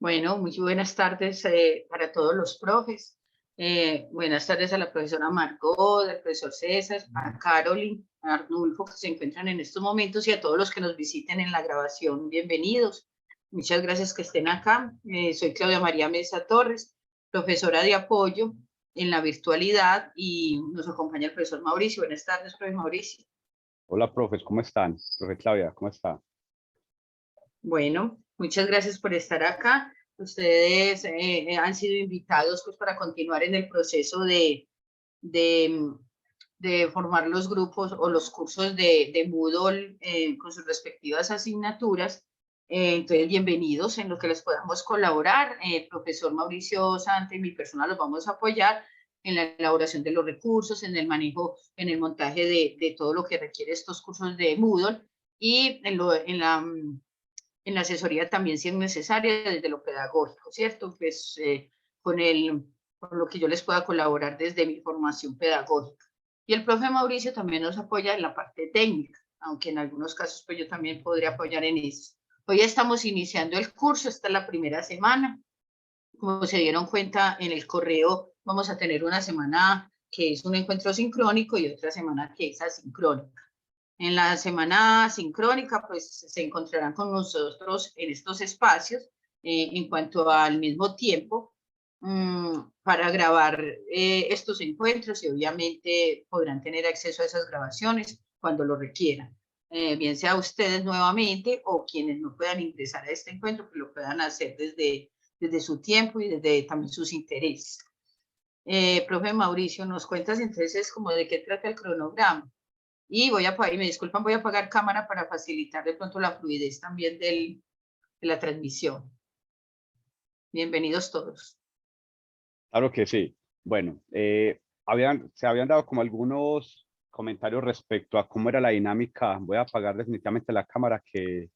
Bueno, muy buenas tardes para todos los profes. Buenas tardes a la profesora Margot, al profesor César, a Carolyn, a Arnulfo, que se encuentran en estos momentos, y a todos los que nos visiten en la grabación. Bienvenidos. Muchas gracias que estén acá. Soy Claudia María Mesa Torres, profesora de apoyo en la virtualidad, y nos acompaña el profesor Mauricio. Buenas tardes, profesor Mauricio. Hola, profes, ¿cómo están? Profe Claudia, ¿cómo está? Bueno, muchas gracias por estar acá. Ustedes han sido invitados pues, para continuar en el proceso de, de formar los grupos o los cursos de Moodle con sus respectivas asignaturas. Entonces, bienvenidos en lo que les podamos colaborar. El profesor Mauricio Sante y mi persona los vamos a apoyar en la elaboración de los recursos, en el manejo, en el montaje de todo lo que requiere estos cursos de Moodle y en la asesoría también si es necesaria desde lo pedagógico, ¿cierto? Pues con lo que yo les pueda colaborar desde mi formación pedagógica. Y el profe Mauricio también nos apoya en la parte técnica, aunque en algunos casos pues yo también podría apoyar en eso. Hoy estamos iniciando el curso, esta es la primera semana. Como se dieron cuenta en el correo, vamos a tener una semana que es un encuentro sincrónico y otra semana que es asincrónica. En la semana sincrónica, pues se encontrarán con nosotros en estos espacios en cuanto al mismo tiempo para grabar estos encuentros y obviamente podrán tener acceso a esas grabaciones cuando lo requieran. Bien sea ustedes nuevamente o quienes no puedan ingresar a este encuentro, que lo puedan hacer desde su tiempo y desde también sus intereses. Profe Mauricio, ¿nos cuentas entonces como de qué trata el cronograma? Y y me disculpan, voy a apagar cámara para facilitar de pronto la fluidez también de la transmisión. Bienvenidos todos. Claro que sí. Bueno, se habían dado como algunos comentarios respecto a cómo era la dinámica. Voy a apagar definitivamente la cámara, que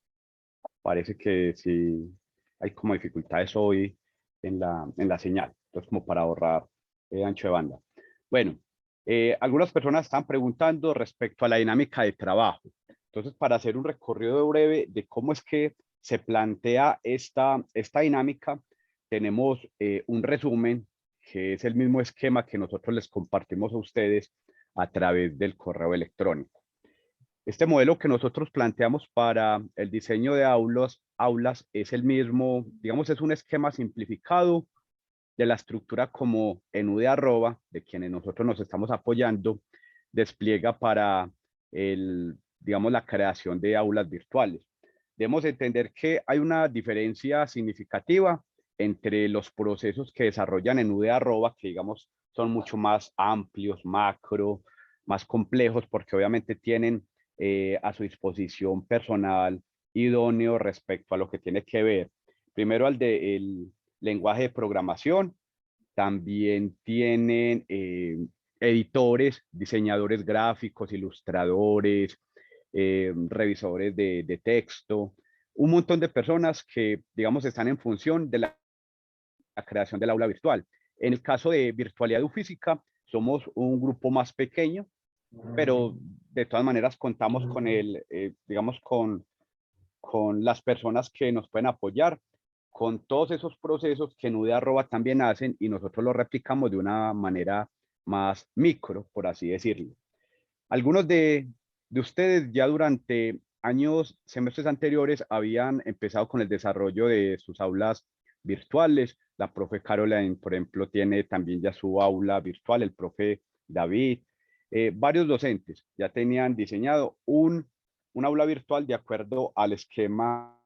parece que sí hay como dificultades hoy en la señal. Entonces, como para ahorrar ancho de banda. Bueno, algunas personas están preguntando respecto a la dinámica de trabajo. Entonces, para hacer un recorrido breve de cómo es que se plantea esta dinámica, tenemos un resumen que es el mismo esquema que nosotros les compartimos a ustedes a través del correo electrónico. Este modelo que nosotros planteamos para el diseño de aulas es el mismo, digamos, es un esquema simplificado de la estructura como en UD arroba, de quienes nosotros nos estamos apoyando, despliega para digamos, la creación de aulas virtuales. Debemos entender que hay una diferencia significativa entre los procesos que desarrollan en UD arroba, que digamos son mucho más amplios, macro, más complejos, porque obviamente tienen a su disposición personal idóneo respecto a lo que tiene que ver, primero al del lenguaje de programación. También tienen editores, diseñadores gráficos, ilustradores, revisores de texto, un montón de personas que, digamos, están en función de la creación del aula virtual. En el caso de virtualidad y física, somos un grupo más pequeño, pero de todas maneras contamos con digamos, con las personas que nos pueden apoyar con todos esos procesos que Nude arroba también hacen, y nosotros lo replicamos de una manera más micro, por así decirlo. Algunos de ustedes ya durante semestres anteriores habían empezado con el desarrollo de sus aulas virtuales. La profe Caroline, por ejemplo, tiene también ya su aula virtual, el profe David. Varios docentes ya tenían diseñado un aula virtual de acuerdo al esquema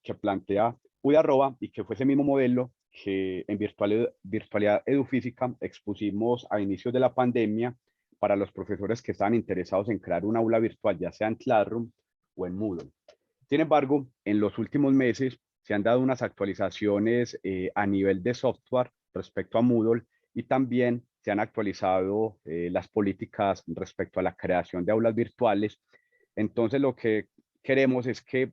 que plantea UD arroba, y que fue ese mismo modelo que en virtualidad edufísica expusimos a inicios de la pandemia para los profesores que estaban interesados en crear un aula virtual, ya sea en Classroom o en Moodle. Sin embargo, en los últimos meses se han dado unas actualizaciones a nivel de software respecto a Moodle, y también se han actualizado las políticas respecto a la creación de aulas virtuales. Entonces, lo que queremos es que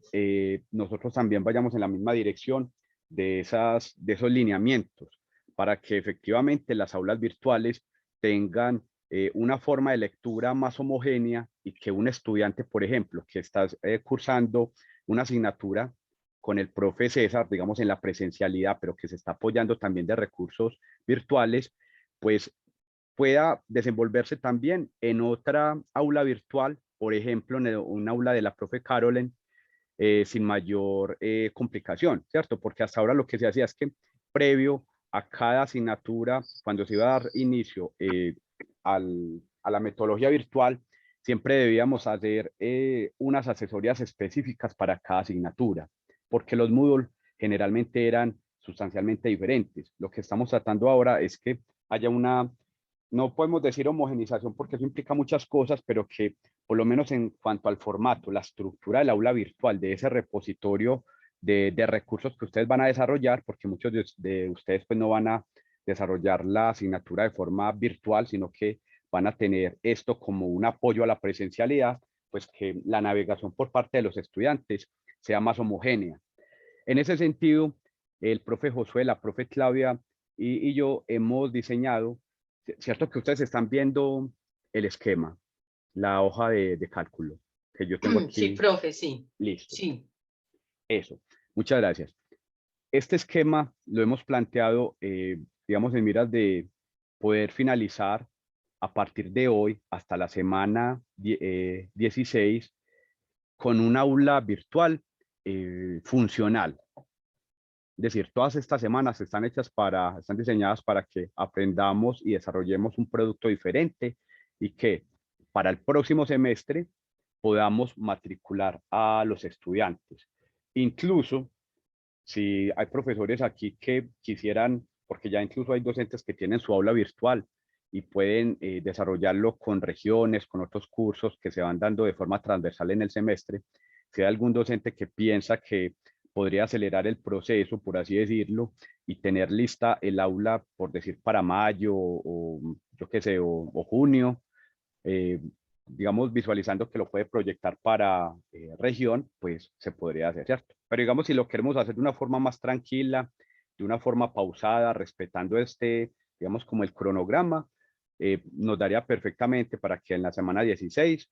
nosotros también vayamos en la misma dirección de esos lineamientos, para que efectivamente las aulas virtuales tengan una forma de lectura más homogénea, y que un estudiante, por ejemplo, que está cursando una asignatura con el profe César, digamos en la presencialidad, pero que se está apoyando también de recursos virtuales, pues pueda desenvolverse también en otra aula virtual, por ejemplo, en un aula de la profe Carolyn, sin mayor complicación, ¿cierto? Porque hasta ahora lo que se hacía es que previo a cada asignatura, cuando se iba a dar inicio a la metodología virtual, siempre debíamos hacer unas asesorías específicas para cada asignatura, porque los Moodle generalmente eran sustancialmente diferentes. Lo que estamos tratando ahora es que haya una, no podemos decir homogenización porque eso implica muchas cosas, pero que por lo menos en cuanto al formato, la estructura del aula virtual, de ese repositorio de recursos que ustedes van a desarrollar, porque muchos de ustedes pues no van a desarrollar la asignatura de forma virtual, sino que van a tener esto como un apoyo a la presencialidad, pues que la navegación por parte de los estudiantes sea más homogénea. En ese sentido, el profe Josué, la profe Claudia y yo hemos diseñado, cierto que ustedes están viendo el esquema, la hoja de cálculo que yo tengo Sí, aquí, profe, sí. listo, Sí. eso, muchas gracias. Este esquema lo hemos planteado, digamos, en miras de poder finalizar a partir de hoy hasta la semana 16 con un aula virtual funcional. Es decir, todas estas semanas están están diseñadas para que aprendamos y desarrollemos un producto diferente y que para el próximo semestre podamos matricular a los estudiantes. Incluso si hay profesores aquí que quisieran, porque ya incluso hay docentes que tienen su aula virtual y pueden desarrollarlo con regiones, con otros cursos que se van dando de forma transversal en el semestre. Si hay algún docente que piensa que podría acelerar el proceso, por así decirlo, y tener lista el aula, por decir, para mayo o yo qué sé, o junio, eh, digamos, visualizando que lo puede proyectar para región, pues se podría hacer, ¿cierto? Pero digamos, si lo queremos hacer de una forma más tranquila, de una forma pausada, respetando digamos, como el cronograma, nos daría perfectamente para que en la semana 16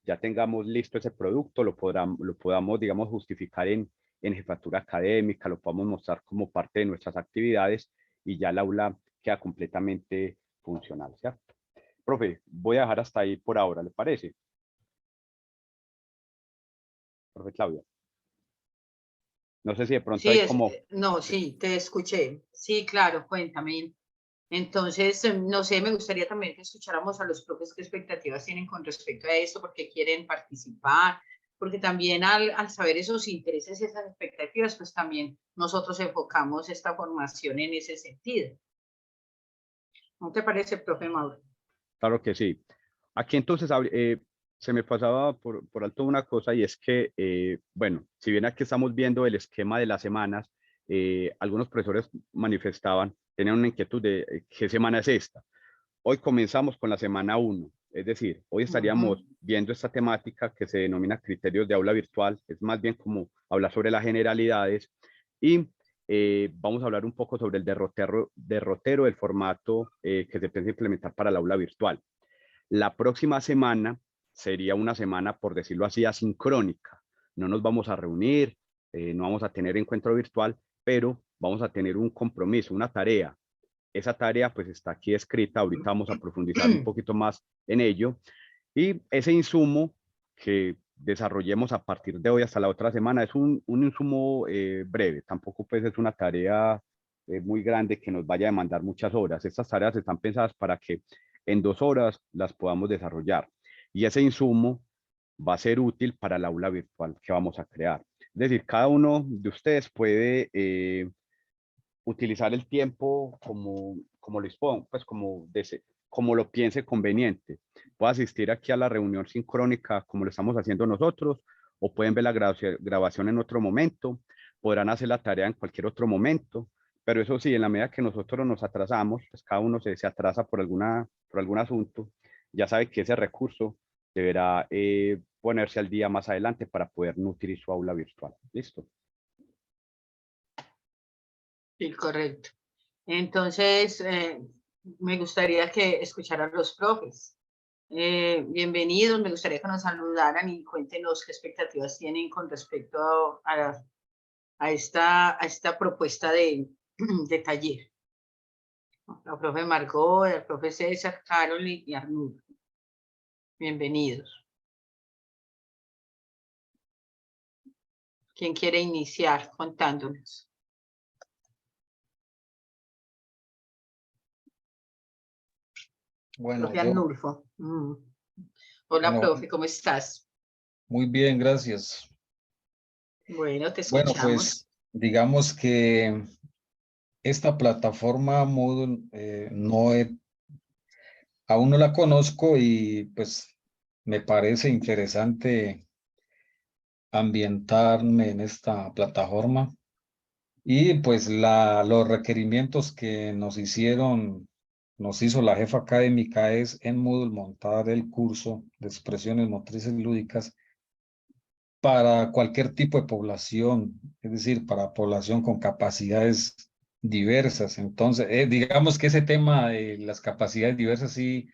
ya tengamos listo ese producto, lo podamos, digamos, justificar en jefatura académica, lo podamos mostrar como parte de nuestras actividades y ya el aula queda completamente funcional, ¿cierto? Profe, voy a dejar hasta ahí por ahora, ¿le parece? Profe Claudia. No sé si de pronto Sí, hay como... no, sí, te escuché. Sí, claro, cuéntame. Entonces, no sé, me gustaría también que escucháramos a los profes qué expectativas tienen con respecto a esto, porque quieren participar, porque también al saber esos intereses y esas expectativas, pues también nosotros enfocamos esta formación en ese sentido. ¿No te parece, profe Mauro? Claro que sí. Aquí entonces se me pasaba por alto una cosa y es que, bueno, si bien aquí estamos viendo el esquema de las semanas, algunos profesores manifestaban, tenían una inquietud de qué semana es esta. Hoy comenzamos con la semana 1, es decir, hoy estaríamos viendo esta temática que se denomina criterios de aula virtual, es más bien como hablar sobre las generalidades y vamos a hablar un poco sobre el derrotero del formato que se piensa implementar para el aula virtual. La próxima semana sería una semana, por decirlo así, asincrónica. No nos vamos a reunir, no vamos a tener encuentro virtual, pero vamos a tener un compromiso, una tarea. Esa tarea pues está aquí escrita, ahorita vamos a profundizar un poquito más en ello. Y ese insumo que desarrollemos a partir de hoy hasta la otra semana es un insumo breve, tampoco pues es una tarea muy grande que nos vaya a demandar muchas horas. Estas tareas están pensadas para que en 2 horas las podamos desarrollar. Y ese insumo va a ser útil para el aula virtual que vamos a crear. Es decir, cada uno de ustedes puede utilizar el tiempo como lo disponga, pues como lo piense conveniente. Puede asistir aquí a la reunión sincrónica como lo estamos haciendo nosotros, o pueden ver la grabación en otro momento, podrán hacer la tarea en cualquier otro momento, pero eso sí, en la medida que nosotros nos atrasamos, pues cada uno se atrasa por algún asunto, ya sabe que ese recurso deberá ponerse al día más adelante para poder nutrir su aula virtual. ¿Listo? Sí, correcto. Entonces, me gustaría que escucharan los profes. Bienvenidos, me gustaría que nos saludaran y cuéntenos qué expectativas tienen con respecto a esta propuesta de taller. La profe Margot, el profe César, Carol y Arnulfo. Bienvenidos. ¿Quién quiere iniciar contándonos? Bueno, Profe Arnulfo. Hola, bueno, profe, ¿cómo estás? muy bien, gracias. Bueno, te Bueno, escuchamos. pues digamos que esta plataforma Moodle aún no la conozco y pues me parece interesante ambientarme en esta plataforma y pues los requerimientos que nos hizo la jefa académica es en Moodle montar el curso de expresiones motrices lúdicas para cualquier tipo de población, es decir, para población con capacidades diversas. Entonces, digamos que ese tema de las capacidades diversas sí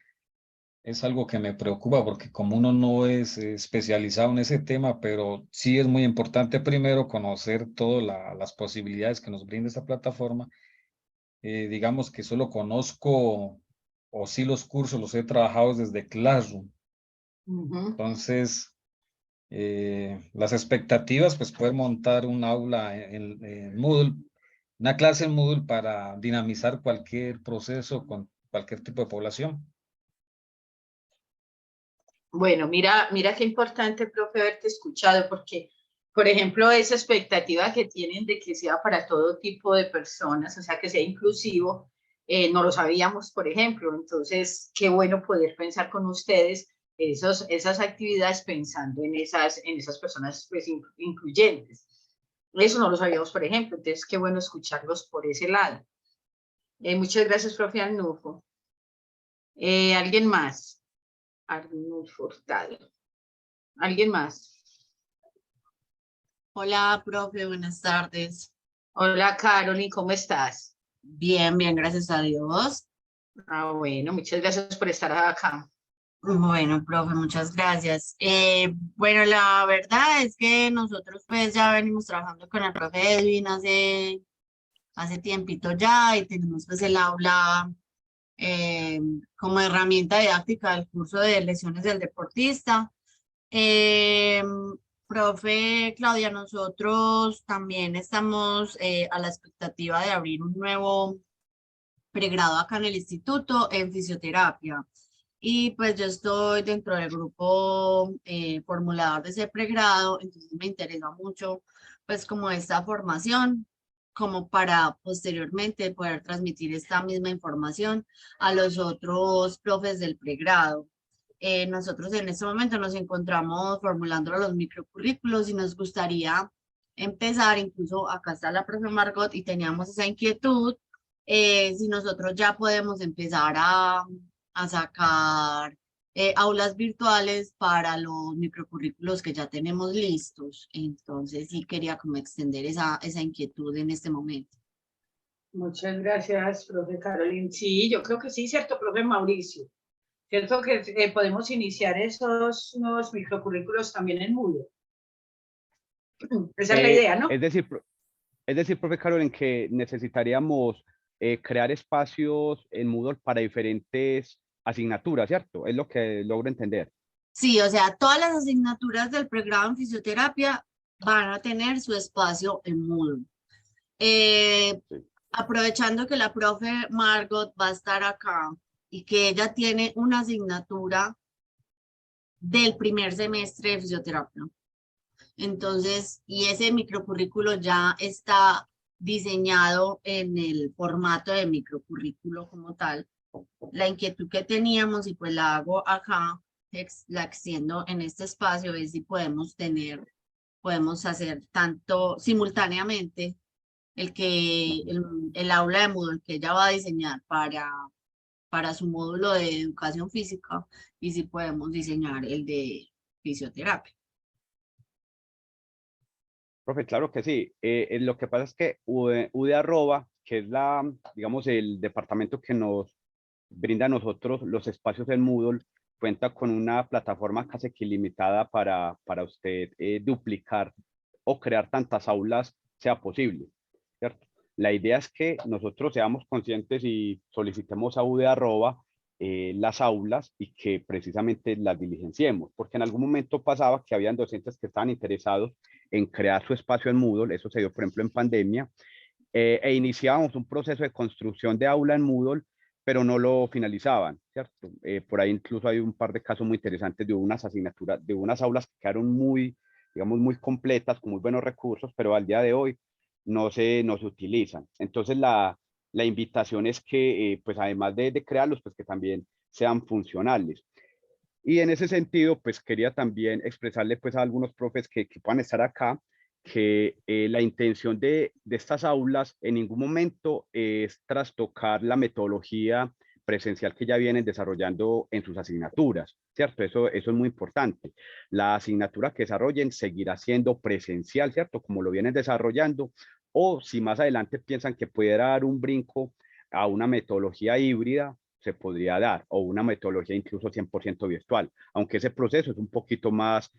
es algo que me preocupa porque como uno no es especializado en ese tema, pero sí es muy importante primero conocer todas las posibilidades que nos brinda esta plataforma. Digamos que solo conozco o sí los cursos los he trabajado desde Classroom. Entonces, las expectativas, pues poder montar un aula en Moodle, una clase en Moodle para dinamizar cualquier proceso con cualquier tipo de población. Bueno, mira qué importante, profe, haberte escuchado, porque, por ejemplo, esa expectativa que tienen de que sea para todo tipo de personas, o sea, que sea inclusivo, no lo sabíamos, por ejemplo. Entonces, qué bueno poder pensar con ustedes esas actividades pensando en esas personas pues, incluyentes. Eso no lo sabíamos, por ejemplo. Entonces, qué bueno escucharlos por ese lado. Muchas gracias, profe Arnulfo. ¿Alguien más? Arnulfo Hurtado. ¿Alguien más? Hola, profe, buenas tardes. Hola, Carolyn, ¿cómo estás? Bien, bien, gracias a Dios. Bueno, muchas gracias por estar acá. Bueno, profe, muchas gracias. Bueno, la verdad es que nosotros pues ya venimos trabajando con el profe Edwin hace tiempito ya y tenemos pues el aula como herramienta didáctica del curso de lesiones del deportista. Eh, Profe Claudia, nosotros también estamos a la expectativa de abrir un nuevo pregrado acá en el instituto en fisioterapia. Y pues yo estoy dentro del grupo formulador de ese pregrado, entonces me interesa mucho pues como esta formación, como para posteriormente poder transmitir esta misma información a los otros profes del pregrado. Nosotros en este momento nos encontramos formulando los microcurrículos y nos gustaría empezar, incluso acá está la profe Margot y teníamos esa inquietud, si nosotros ya podemos empezar a sacar aulas virtuales para los microcurrículos que ya tenemos listos. Entonces sí quería como extender esa inquietud en este momento. Muchas gracias, profe Carolyn. Sí, yo creo que sí, cierto, profe Mauricio. Cierto que podemos iniciar esos nuevos microcurrículos también en Moodle. Esa es la idea, ¿no? Es decir, profe Carolyn, que necesitaríamos crear espacios en Moodle para diferentes asignaturas, ¿cierto? Es lo que logro entender. Sí, o sea, todas las asignaturas del pregrado en fisioterapia van a tener su espacio en Moodle. Sí. Aprovechando que la profe Margot va a estar acá y que ella tiene una asignatura del primer semestre de fisioterapia. Entonces, y ese microcurrículo ya está diseñado en el formato de microcurrículo como tal. La inquietud que teníamos, y pues la hago acá, la extiendo en este espacio, es si podemos hacer tanto simultáneamente el aula de Moodle que ella va a diseñar para su módulo de educación física y si podemos diseñar el de fisioterapia. Profe, claro que sí. Lo que pasa es que UD Arroba, que es digamos, el departamento que nos brinda a nosotros los espacios en Moodle, cuenta con una plataforma casi que ilimitada para usted duplicar o crear tantas aulas sea posible, ¿cierto? La idea es que nosotros seamos conscientes y solicitemos a UD las aulas y que precisamente las diligenciemos, porque en algún momento pasaba que habían docentes que estaban interesados en crear su espacio en Moodle, eso se dio por ejemplo en pandemia, e iniciábamos un proceso de construcción de aula en Moodle, pero no lo finalizaban, ¿cierto? Por ahí incluso hay un par de casos muy interesantes de unas asignaturas, de unas aulas que quedaron muy, digamos, muy completas, con muy buenos recursos, pero al día de hoy no se utilizan. Entonces la invitación es que, pues además de crearlos, pues que también sean funcionales. Y en ese sentido, pues quería también expresarle pues a algunos profes que puedan estar acá, que la intención de estas aulas en ningún momento es trastocar la metodología presencial que ya vienen desarrollando en sus asignaturas, ¿cierto? Eso es muy importante. La asignatura que desarrollen seguirá siendo presencial, ¿cierto? Como lo vienen desarrollando, o si más adelante piensan que puede dar un brinco a una metodología híbrida, se podría dar, o una metodología incluso 100% virtual, aunque ese proceso es un poquito más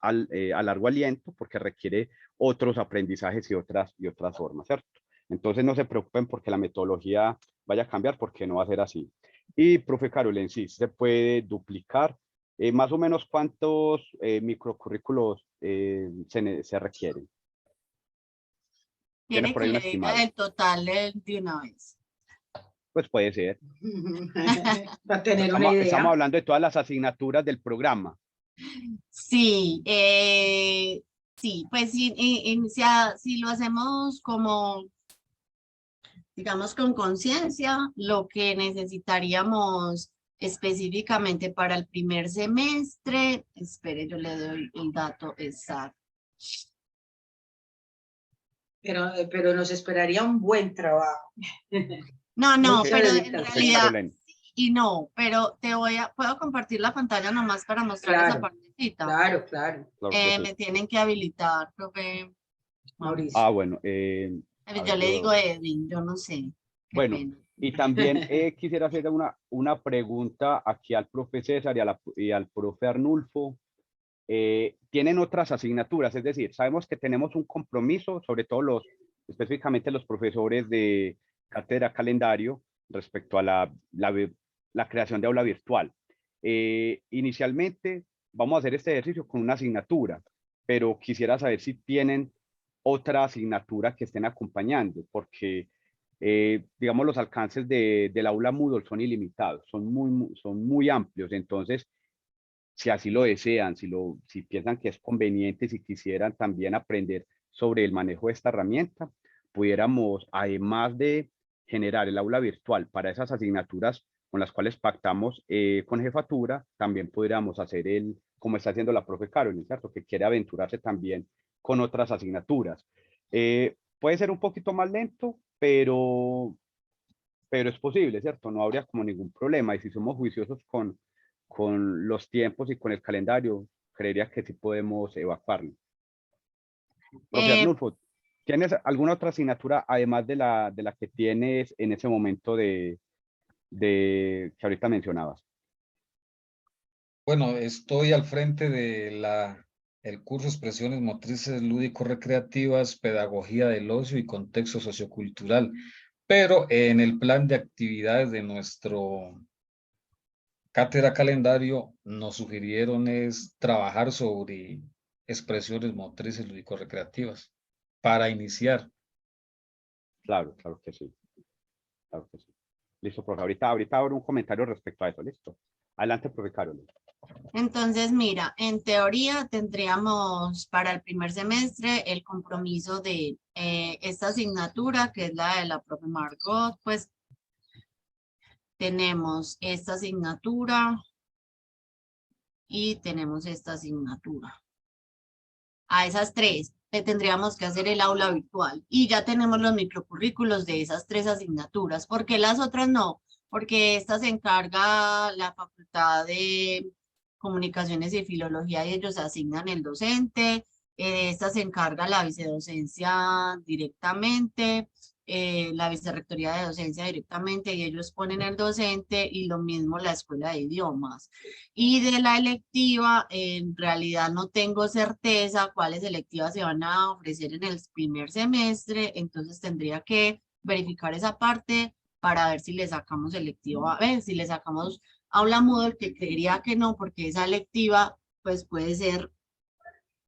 a largo aliento porque requiere otros aprendizajes y otras formas, ¿cierto? Entonces no se preocupen porque la metodología vaya a cambiar, porque no va a ser así. Y, profe Carol, en sí se puede duplicar. Más o menos cuántos microcurrículos se requieren. ¿Tiene Tiene por que ahí un le diga estimado? el total de una vez. Pues puede ser. Para tener una Estamos idea. hablando de todas las asignaturas del programa. Sí, sí, pues si lo hacemos como, digamos, con conciencia, lo que necesitaríamos específicamente para el primer semestre, espere, yo le doy el dato exacto. Pero nos esperaría un buen trabajo. No, Mucha pero en dedicación. Profe realidad Carolina. y no, pero puedo compartir la pantalla nomás para mostrar esa Claro, partecita. claro, claro, Claro que sí. Me tienen que habilitar, profe Mauricio. Mauricio. Bueno, a Yo ver, le digo Edwin, yo no sé. Qué bueno, pena. y también quisiera hacer una pregunta aquí al profe César y al profe Arnulfo. ¿Tienen otras asignaturas? Es decir, sabemos que tenemos un compromiso, sobre todo específicamente los profesores de cátedra calendario, respecto a la creación de aula virtual. Inicialmente vamos a hacer este ejercicio con una asignatura, pero quisiera saber si tienen otra asignatura que estén acompañando, porque digamos los alcances del aula Moodle son ilimitados, son muy amplios. Entonces, si así lo desean, si piensan que es conveniente, si quisieran también aprender sobre el manejo de esta herramienta, pudiéramos, además de generar el aula virtual para esas asignaturas con las cuales pactamos con jefatura, también pudiéramos hacer como está haciendo la profe Carolyn, ¿cierto? Que quiere aventurarse también con otras asignaturas. Puede ser un poquito más lento, pero es posible, ¿cierto? No habría como ningún problema. Y si somos juiciosos con los tiempos y con el calendario, creería que sí podemos evacuarlo. Profe Eh, Arnulfo, ¿tienes alguna otra asignatura además de la que tienes en ese momento que ahorita mencionabas? Bueno, estoy al frente de el curso Expresiones Motrices Lúdico-Recreativas, Pedagogía del Ocio y Contexto Sociocultural, pero en el plan de actividades de nuestro cátedra calendario nos sugirieron es trabajar sobre expresiones motrices lúdico-recreativas para iniciar. Claro, claro que sí. Claro que sí. Listo, profe. Ahorita abro un comentario respecto a eso. Listo. Adelante, profe Carolina. entonces, mira, en teoría tendríamos para el primer semestre el compromiso de esta asignatura, que es la de la profe Margot, pues tenemos esta asignatura y tenemos esta asignatura. A esas tres le tendríamos que hacer el aula virtual y ya tenemos los microcurrículos de esas tres asignaturas. ¿Por qué las otras no? Porque esta se encarga la Facultad de Comunicaciones y Filología y ellos asignan el docente. Esta se encarga la vicedocencia directamente. la vicerrectoría de docencia directamente y ellos ponen el docente y lo mismo la escuela de idiomas. Y de la electiva, en realidad no tengo certeza cuáles electivas se van a ofrecer en el primer semestre, entonces tendría que verificar esa parte para ver si le sacamos electiva, a ver si le sacamos aula Moodle, que creería que no, porque esa electiva pues puede ser,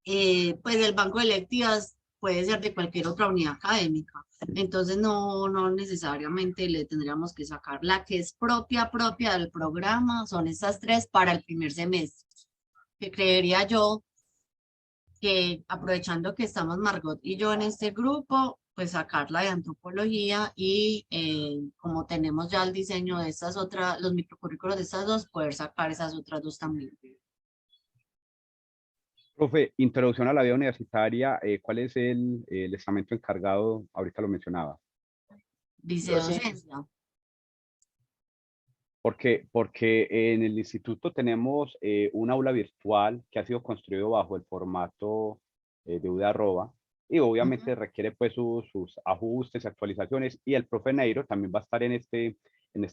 pues el banco de electivas puede ser de cualquier otra unidad académica. Entonces no necesariamente le tendríamos que sacar la que es propia del programa, son estas 3 para el primer semestre. Que creería yo que aprovechando que estamos Margot y yo en este grupo, pues sacarla de antropología y como tenemos ya el diseño de estas otras, los microcurrículos de estas 2, poder sacar esas otras 2 también. Profe, introducción a la vida universitaria, ¿cuál es el estamento encargado? Ahorita lo mencionaba. Dice docencia. Porque en el instituto tenemos un aula virtual que ha sido construido bajo el formato de UDA-ROBA y obviamente requiere pues sus ajustes, actualizaciones, y el profe Neiro también va a estar en este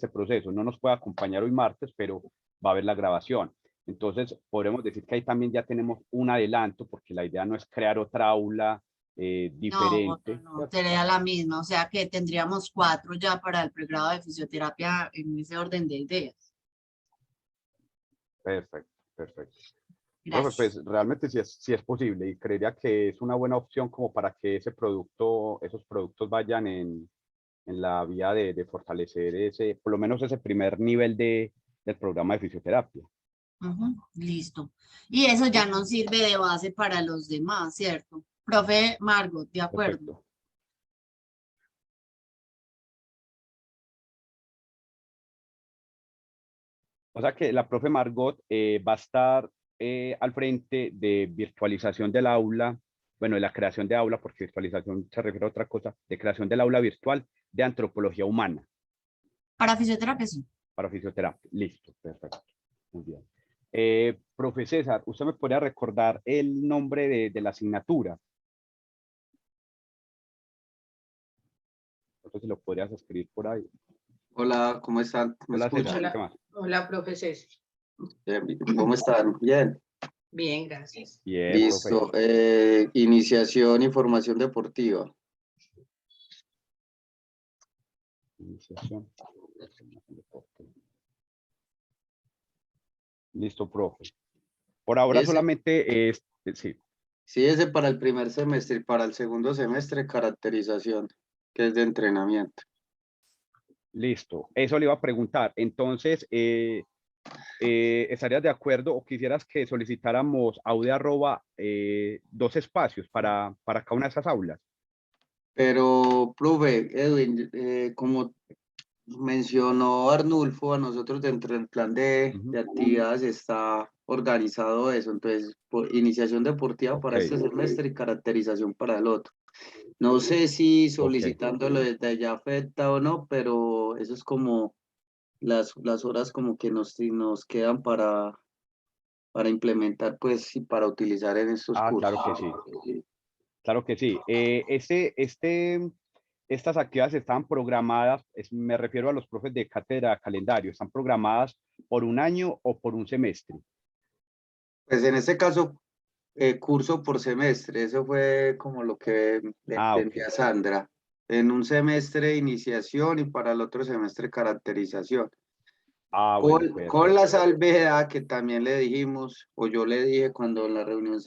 proceso. No nos puede acompañar hoy martes, pero va a haber la grabación. Entonces podremos decir que ahí también ya tenemos un adelanto, porque la idea no es crear otra aula diferente. No, sería la misma, o sea que tendríamos 4 ya para el pregrado de fisioterapia en ese orden de ideas. Perfecto, perfecto. Gracias. Profe, pues realmente sí es posible, y creería que es una buena opción como para que esos productos vayan en la vía de fortalecer por lo menos ese primer nivel del programa de fisioterapia. Listo. Y eso ya nos sirve de base para los demás, ¿cierto? Profe Margot, ¿de acuerdo? Perfecto. O sea que la profe Margot va a estar al frente de virtualización del aula, bueno, de la creación de aula, porque virtualización se refiere a otra cosa, de creación del aula virtual de antropología humana. Para fisioterapia, sí. Para fisioterapia. Listo, perfecto. Muy bien. Profe César, ¿usted me podría recordar el nombre de la asignatura? Entonces lo podrías escribir por ahí. Hola, ¿cómo están? ¿Me Hola, escuchan? César, ¿qué más? Hola, profe César. ¿Cómo están? Bien. Bien, gracias. Bien, Listo. profe. Iniciación y formación deportiva. Iniciación. Listo, profe. Por ahora Ese. solamente es, sí. Sí, ese para el primer semestre y para el segundo semestre, caracterización, que es de entrenamiento. Listo. Eso le iba a preguntar. Entonces, ¿estarías de acuerdo o quisieras que solicitáramos audio@ 2 espacios para cada una de esas aulas? Pero, profe, Edwin, como mencionó Arnulfo, a nosotros dentro del plan de actividades está organizado eso. Entonces, por iniciación deportiva para este semestre y caracterización para el otro. No sé si solicitándolo desde allá afecta o no, pero eso es como las horas como que nos quedan para implementar, pues, y para utilizar en estos cursos. Claro que sí. Claro que sí. Estas actividades están programadas, me refiero a los profes de cátedra calendario, ¿están programadas por un año o por un semestre? Pues en este caso, curso por semestre, eso fue como lo que le entendí a Sandra. En un semestre iniciación y para el otro semestre caracterización. Bueno, con la salvedad que también le dijimos, o yo le dije cuando en la reunión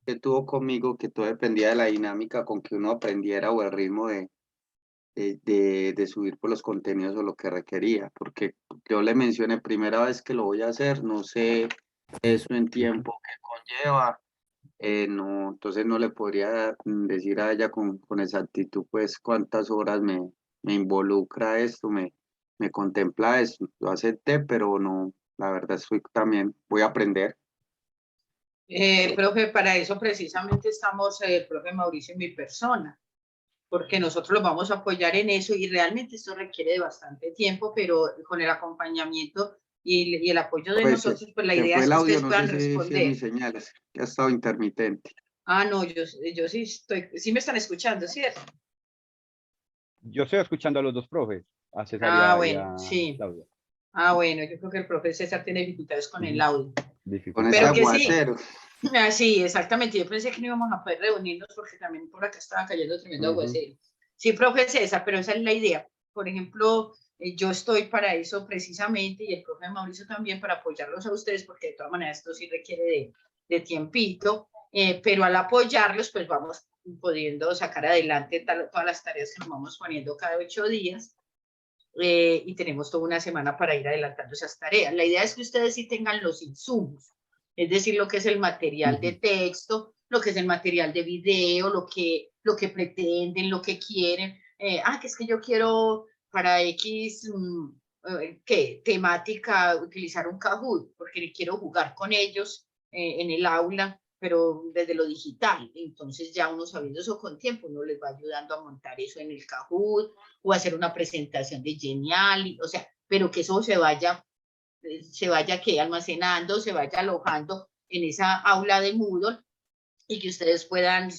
que tuvo conmigo, que todo dependía de la dinámica con que uno aprendiera o el ritmo de subir por los contenidos o lo que requería, porque yo le mencioné primera vez que lo voy a hacer, no sé eso en tiempo que conlleva, no, entonces no le podría decir a ella con exactitud pues cuántas horas me involucra esto, me contempla esto. Lo acepté, pero no, la verdad también voy a aprender. Profe, para eso precisamente estamos el profe Mauricio y mi persona, porque nosotros los vamos a apoyar en eso y realmente esto requiere de bastante tiempo, pero con el acompañamiento y el apoyo de nosotros, pues la idea es que ustedes puedan responder. Si es mi señal, que ha estado intermitente. No, yo sí estoy, sí me están escuchando, ¿cierto? Yo estoy escuchando a los dos profes, a César y a bueno, sí. Claudia. Bueno, yo creo que el profe César tiene dificultades con el Ujú. audio. Con Dificultades. ese Pero que sí. aguacero. Sí, exactamente. Yo pensé que no íbamos a poder reunirnos porque también por acá estaba cayendo tremendo Ujú. aguacero. Sí, profe César, pero esa es la idea. Por ejemplo, yo estoy para eso precisamente y el profe Mauricio también para apoyarlos a ustedes porque de todas maneras esto sí requiere de tiempito, pero al apoyarlos pues vamos pudiendo sacar adelante todas las tareas que nos vamos poniendo cada 8 días. Y tenemos toda una semana para ir adelantando esas tareas. La idea es que ustedes sí tengan los insumos, es decir, lo que es el material de texto, lo que es el material de video, lo que pretenden, lo que quieren. Que es que yo quiero para X, ¿qué? Temática, utilizar un Kahoot, porque quiero jugar con ellos en el aula, pero desde lo digital. Entonces ya uno sabiendo eso con tiempo, uno les va ayudando a montar eso en el Kahoot, o hacer una presentación de Genial, o sea, pero que eso se vaya que almacenando, se vaya alojando en esa aula de Moodle y que ustedes puedan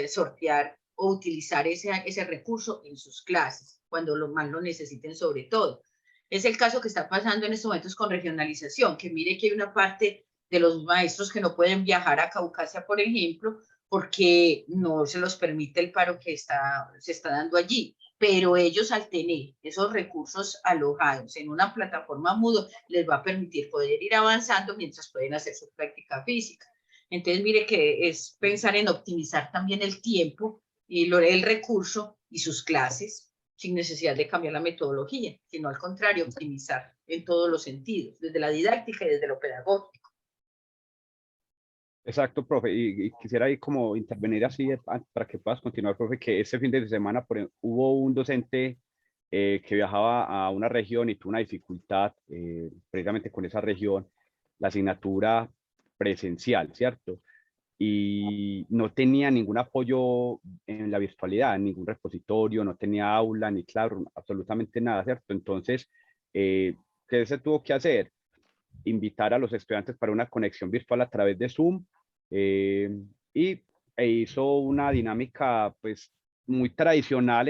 sortear o utilizar ese recurso en sus clases, cuando más lo necesiten sobre todo. Es el caso que está pasando en estos momentos con regionalización, que mire que hay una parte de los maestros que no pueden viajar a Caucasia, por ejemplo, porque no se los permite el paro que se está dando allí. Pero ellos al tener esos recursos alojados en una plataforma Moodle, les va a permitir poder ir avanzando mientras pueden hacer su práctica física. Entonces, mire que es pensar en optimizar también el tiempo y el recurso y sus clases sin necesidad de cambiar la metodología, sino al contrario, optimizar en todos los sentidos, desde la didáctica y desde lo pedagógico. Exacto, profe, y quisiera ahí como intervenir así para que puedas continuar, profe, que este fin de semana hubo un docente que viajaba a una región y tuvo una dificultad precisamente con esa región, la asignatura presencial, ¿cierto? Y no tenía ningún apoyo en la virtualidad, ningún repositorio, no tenía aula, ni claro, absolutamente nada, ¿cierto? Entonces, ¿qué se tuvo que hacer? Invitar a los estudiantes para una conexión virtual a través de Zoom y hizo una dinámica pues muy tradicional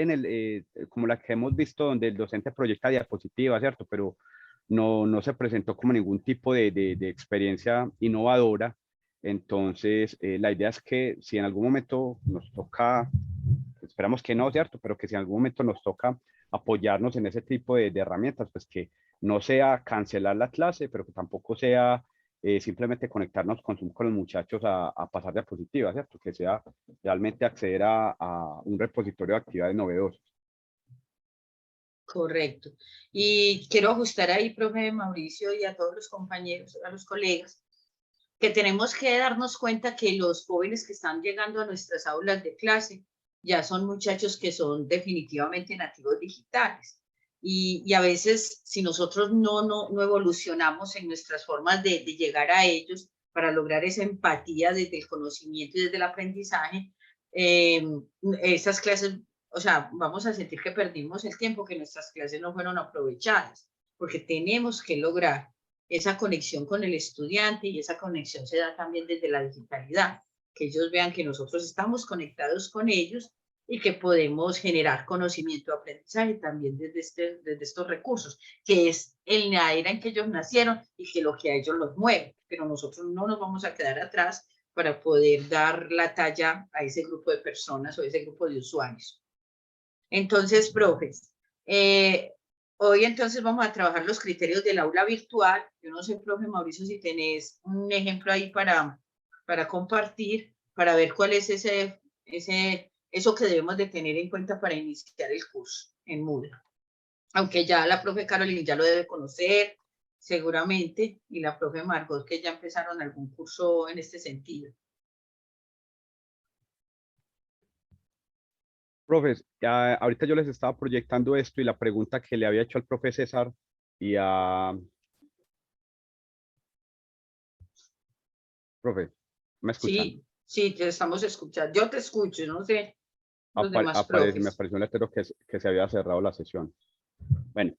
como la que hemos visto donde el docente proyecta diapositivas, ¿cierto? Pero no se presentó como ningún tipo de experiencia innovadora. Entonces, la idea es que si en algún momento nos toca, esperamos que no, ¿cierto? Pero que si en algún momento nos toca apoyarnos en ese tipo de herramientas, pues que no sea cancelar la clase, pero que tampoco sea simplemente conectarnos con los muchachos a pasar diapositivas, ¿cierto? Que sea realmente acceder a un repositorio de actividades novedosas. Correcto. Y quiero ajustar ahí, profe Mauricio, y a todos los compañeros, a los colegas, que tenemos que darnos cuenta que los jóvenes que están llegando a nuestras aulas de clase ya son muchachos que son definitivamente nativos digitales. Y a veces, si nosotros no evolucionamos en nuestras formas de llegar a ellos para lograr esa empatía desde el conocimiento y desde el aprendizaje, esas clases, o sea, vamos a sentir que perdimos el tiempo, que nuestras clases no fueron aprovechadas, porque tenemos que lograr esa conexión con el estudiante y esa conexión se da también desde la digitalidad, que ellos vean que nosotros estamos conectados con ellos y que podemos generar conocimiento, aprendizaje también desde estos recursos, que es en la era en que ellos nacieron y que lo que a ellos los mueve, pero nosotros no nos vamos a quedar atrás para poder dar la talla a ese grupo de personas o ese grupo de usuarios. Entonces, profes, hoy entonces vamos a trabajar los criterios del aula virtual. Yo no sé, profe Mauricio, si tenés un ejemplo ahí para compartir, para ver cuál es eso que debemos de tener en cuenta para iniciar el curso en Moodle. Aunque ya la profe Carolina ya lo debe conocer, seguramente, y la profe Margot, que ya empezaron algún curso en este sentido. Profes, ahorita yo les estaba proyectando esto y la pregunta que le había hecho al profe César y a... Profe, ¿me escuchan? Sí, te estamos escuchando. Yo te escucho, no sé los demás Me profes. apareció un letrero que se había cerrado la sesión. Bueno,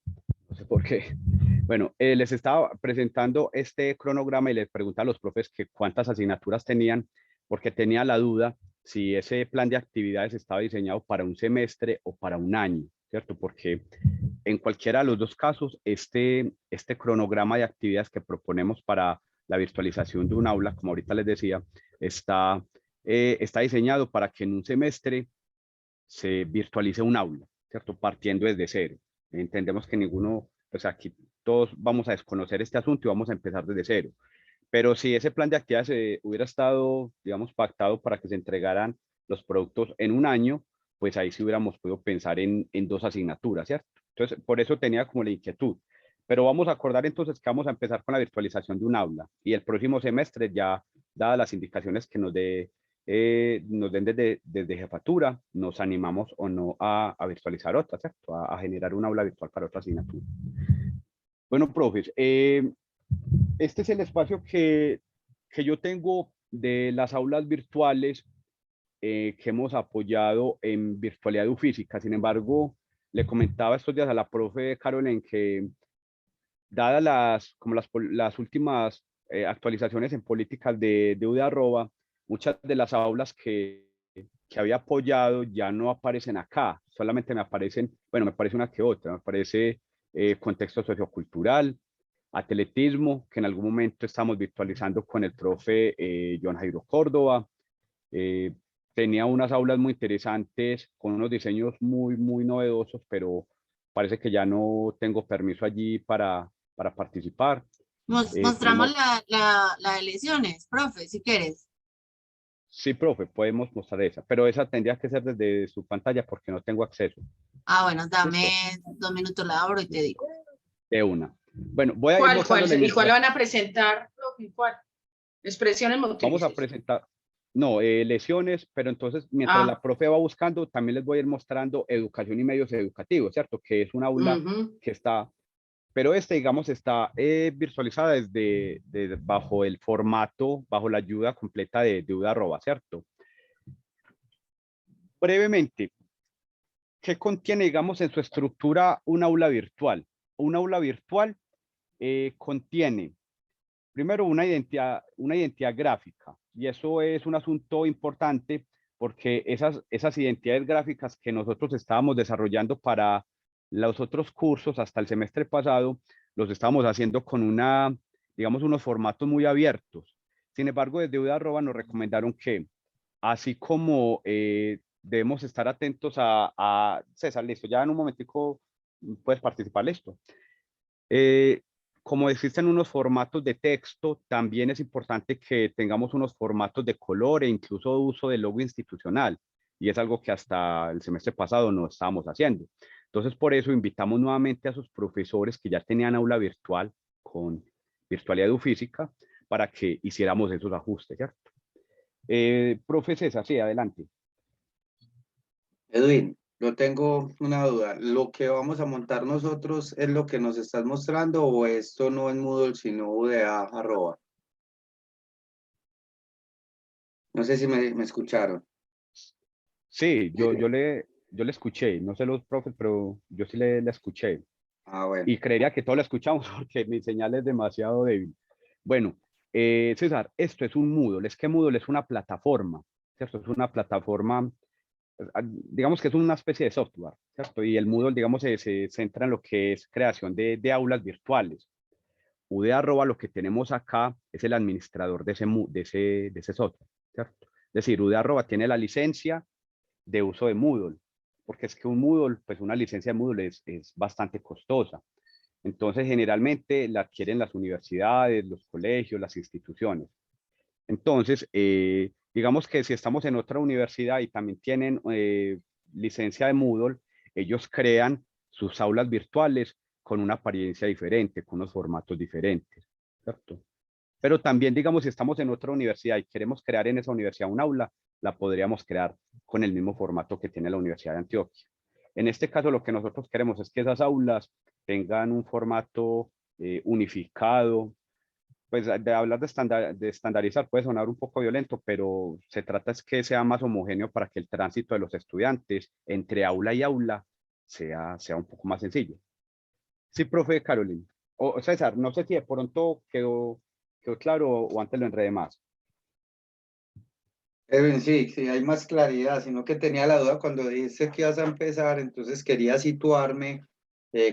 no sé por qué. Bueno, les estaba presentando este cronograma y les pregunté a los profes que cuántas asignaturas tenían, porque tenía la duda si ese plan de actividades estaba diseñado para un semestre o para un año. ¿cierto? Porque en cualquiera de los dos casos, este cronograma de actividades que proponemos para la virtualización de un aula, como ahorita les decía, está diseñado para que en un semestre se virtualice un aula, ¿cierto? Partiendo desde cero. Entendemos que ninguno, pues aquí todos vamos a desconocer este asunto y vamos a empezar desde cero. Pero si ese plan de actividades hubiera estado, digamos, pactado para que se entregaran los productos en un año, pues ahí sí hubiéramos podido pensar en 2 asignaturas, ¿cierto? Entonces, por eso tenía como la inquietud. Pero vamos a acordar entonces que vamos a empezar con la virtualización de un aula y el próximo semestre, ya dadas las indicaciones que nos den desde jefatura, nos animamos o no a virtualizar otra, ¿cierto? A generar un aula virtual para otra asignatura. Bueno, profes, este es el espacio que yo tengo de las aulas virtuales que hemos apoyado en virtualidad física. Sin embargo, le comentaba estos días a la profe Carolyn que dadas las últimas actualizaciones en políticas de UDA-ROBA, muchas de las aulas que había apoyado ya no aparecen acá, solamente me aparecen, bueno, me aparece una que otra, me aparece contexto sociocultural, atletismo, que en algún momento estamos virtualizando con el profe John Jairo Córdoba. Tenía unas aulas muy interesantes con unos diseños muy, muy novedosos, pero parece que ya no tengo permiso allí para participar. Mostramos la de lesiones, profe, si quieres. Sí, profe, podemos mostrar esa, pero esa tendría que ser desde su pantalla porque no tengo acceso. Ah, bueno, dame ¿Listo? 2 minutos, la abro y te digo. De una. Bueno, voy a ir ¿Cuál, mostrándole y cuál mientras. van a presentar, profe? ¿Cuál? Expresiones Vamos a motrices. presentar, no, lesiones, pero entonces mientras la Ah, profe va buscando, también les voy a ir mostrando educación y medios educativos, ¿cierto? Que es un aula que está, pero digamos, está virtualizada desde bajo el formato, bajo la ayuda completa de UDA-ROBA, ¿cierto? Brevemente, ¿qué contiene, digamos, en su estructura un aula virtual? Un aula virtual contiene, primero, una identidad gráfica, y eso es un asunto importante porque esas identidades gráficas que nosotros estábamos desarrollando para los otros cursos hasta el semestre pasado, los estábamos haciendo con digamos, unos formatos muy abiertos. Sin embargo, desde UDA-ROBA nos recomendaron que, así como debemos estar atentos César, listo, ya en un momentico puedes participar, listo. Como existen unos formatos de texto, también es importante que tengamos unos formatos de color e incluso uso del logo institucional. Y es algo que hasta el semestre pasado no estábamos haciendo. Entonces, por eso invitamos nuevamente a sus profesores que ya tenían aula virtual con virtualidad física para que hiciéramos esos ajustes, ¿cierto? Profe César, sí, adelante. Edwin, yo tengo una duda. ¿Lo que vamos a montar nosotros es lo que nos estás mostrando o esto no es Moodle sino UDA arroba? No sé si me escucharon. Sí, yo le escuché, no sé los profes, pero yo sí le escuché. Ah, bueno. Y creería que todos la escuchamos porque mi señal es demasiado débil. Bueno, César, esto es un Moodle. Es que Moodle es una plataforma, ¿cierto? Es una plataforma, digamos que es una especie de software, ¿cierto? Y el Moodle, digamos, se centra en lo que es creación de aulas virtuales. UDA-ROBA, lo que tenemos acá es el administrador de ese software, ¿cierto? Es decir, UDA-ROBA tiene la licencia de uso de Moodle, porque es que un Moodle, pues una licencia de Moodle es bastante costosa. Entonces, generalmente la adquieren las universidades, los colegios, las instituciones. Entonces, digamos que si estamos en otra universidad y también tienen licencia de Moodle, ellos crean sus aulas virtuales con una apariencia diferente, con unos formatos diferentes, ¿cierto? Pero también, digamos, si estamos en otra universidad y queremos crear en esa universidad un aula, la podríamos crear con el mismo formato que tiene la Universidad de Antioquia. En este caso, lo que nosotros queremos es que esas aulas tengan un formato unificado. Pues de hablar de estandarizar puede sonar un poco violento, pero se trata es que sea más homogéneo para que el tránsito de los estudiantes entre aula y aula sea un poco más sencillo. Sí, profe Carolyn. O César, no sé si de pronto quedó claro o antes lo enredé más. Sí, sí, hay más claridad, sino que tenía la duda cuando dijiste que ibas a empezar, entonces quería situarme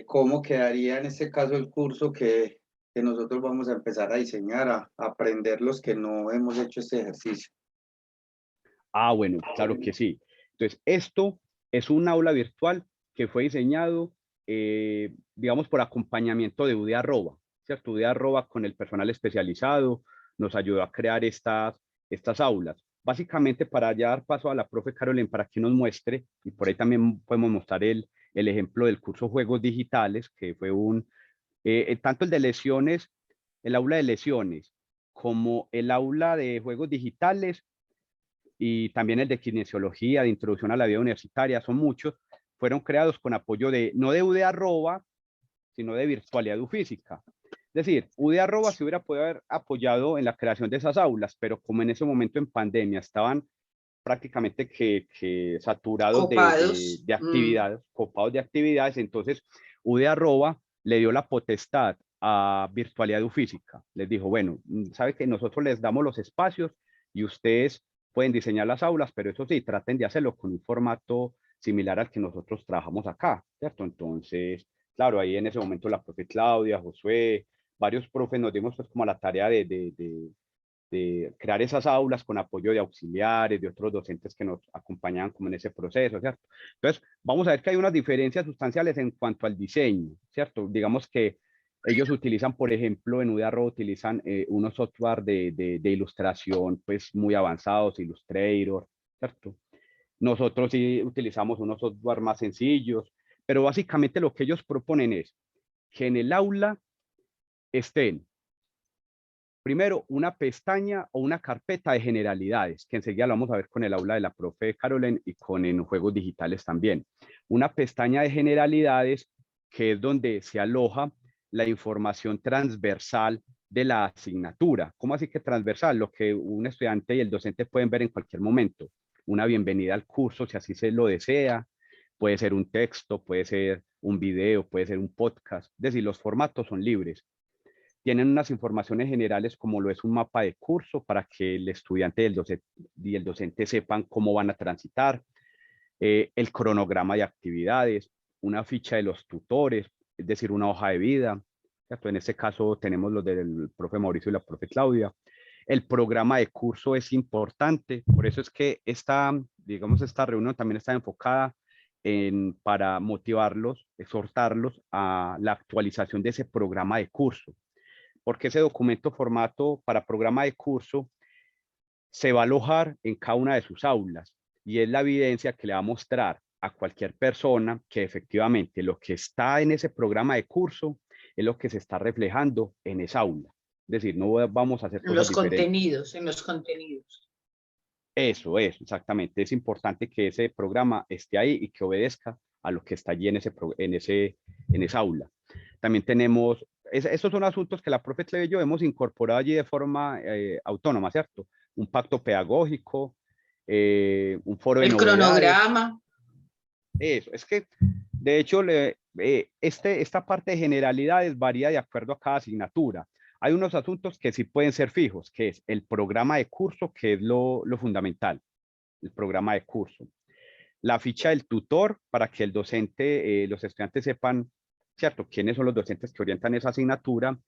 cómo quedaría en este caso el curso que nosotros vamos a empezar a diseñar, a aprender los que no hemos hecho este ejercicio. Ah, bueno, claro que sí. Entonces, esto es un aula virtual que fue diseñado, digamos, por acompañamiento de UD Arroba, ¿cierto? UD Arroba con el personal especializado nos ayudó a crear estas aulas. Básicamente para ya dar paso a la profe Carolyn para que nos muestre, y por ahí también podemos mostrar el ejemplo del curso Juegos Digitales, que fue tanto el de lesiones, el aula de lesiones, como el aula de Juegos Digitales, y también el de kinesiología, de introducción a la vida universitaria, son muchos, fueron creados con apoyo de, no de UD Arroba, sino de Virtualidad Física. Es decir, UD Arroba se hubiera podido haber apoyado en la creación de esas aulas, pero como en ese momento en pandemia estaban prácticamente que saturados Copados. de actividades, copados de actividades, entonces UD Arroba le dio la potestad a Virtualidad Física. Les dijo, bueno, sabe que nosotros les damos los espacios y ustedes pueden diseñar las aulas, pero eso sí, traten de hacerlo con un formato similar al que nosotros trabajamos acá, ¿cierto? Entonces, claro, ahí en ese momento la profe Claudia, Josué, varios profes nos dimos pues como la tarea de crear esas aulas con apoyo de auxiliares, de otros docentes que nos acompañaban como en ese proceso, ¿cierto? Entonces, vamos a ver que hay unas diferencias sustanciales en cuanto al diseño, ¿cierto? Digamos que ellos utilizan, por ejemplo, en UDARRO utilizan unos software de ilustración pues muy avanzados, Illustrator, ¿cierto? Nosotros sí utilizamos unos software más sencillos, pero básicamente lo que ellos proponen es que en el aula estén primero una pestaña o una carpeta de generalidades, que enseguida lo vamos a ver con el aula de la profe Carolyn y con en juegos digitales también. Una pestaña de generalidades que es donde se aloja la información transversal de la asignatura. ¿Cómo así que transversal? Lo que un estudiante y el docente pueden ver en cualquier momento. Una bienvenida al curso, si así se lo desea. Puede ser un texto, puede ser un video, puede ser un podcast. Es decir, los formatos son libres. Tienen unas informaciones generales como lo es un mapa de curso para que el estudiante y el docente sepan cómo van a transitar, el cronograma de actividades, una ficha de los tutores, es decir, una hoja de vida. ¿Cierto? En este caso tenemos los del profe Mauricio y la profe Claudia. El programa de curso es importante, por eso es que digamos, esta reunión también está enfocada para motivarlos, exhortarlos a la actualización de ese programa de curso, porque ese documento formato para programa de curso se va a alojar en cada una de sus aulas y es la evidencia que le va a mostrar a cualquier persona que efectivamente lo que está en ese programa de curso es lo que se está reflejando en esa aula. Es decir, no vamos a hacer En cosas los diferentes. contenidos, en los contenidos. Eso, exactamente. Es importante que ese programa esté ahí y que obedezca a lo que está allí en esa aula. También tenemos, esos son asuntos que la profe Cleve y yo hemos incorporado allí de forma autónoma, ¿cierto? Un pacto pedagógico, un foro de El novedades. cronograma. Eso, es que de hecho esta parte de generalidades varía de acuerdo a cada asignatura. Hay unos asuntos que sí pueden ser fijos, que es el programa de curso, que es lo fundamental, el programa de curso. La ficha del tutor para que el docente, los estudiantes sepan, ¿cierto?, quiénes son los docentes que orientan esa asignatura.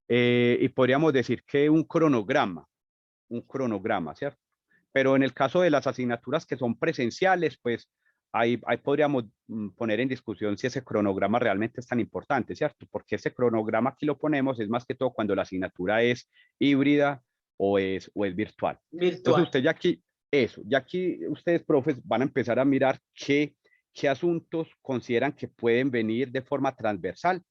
Y podríamos decir que un cronograma, ¿cierto? Pero en el caso de las asignaturas que son presenciales, pues ahí podríamos poner en discusión si ese cronograma realmente es tan importante, ¿cierto? Porque ese cronograma aquí lo ponemos es más que todo cuando la asignatura es híbrida o es virtual. Entonces usted ya aquí ustedes, profes, van a empezar a mirar qué asuntos consideran que pueden venir de forma transversal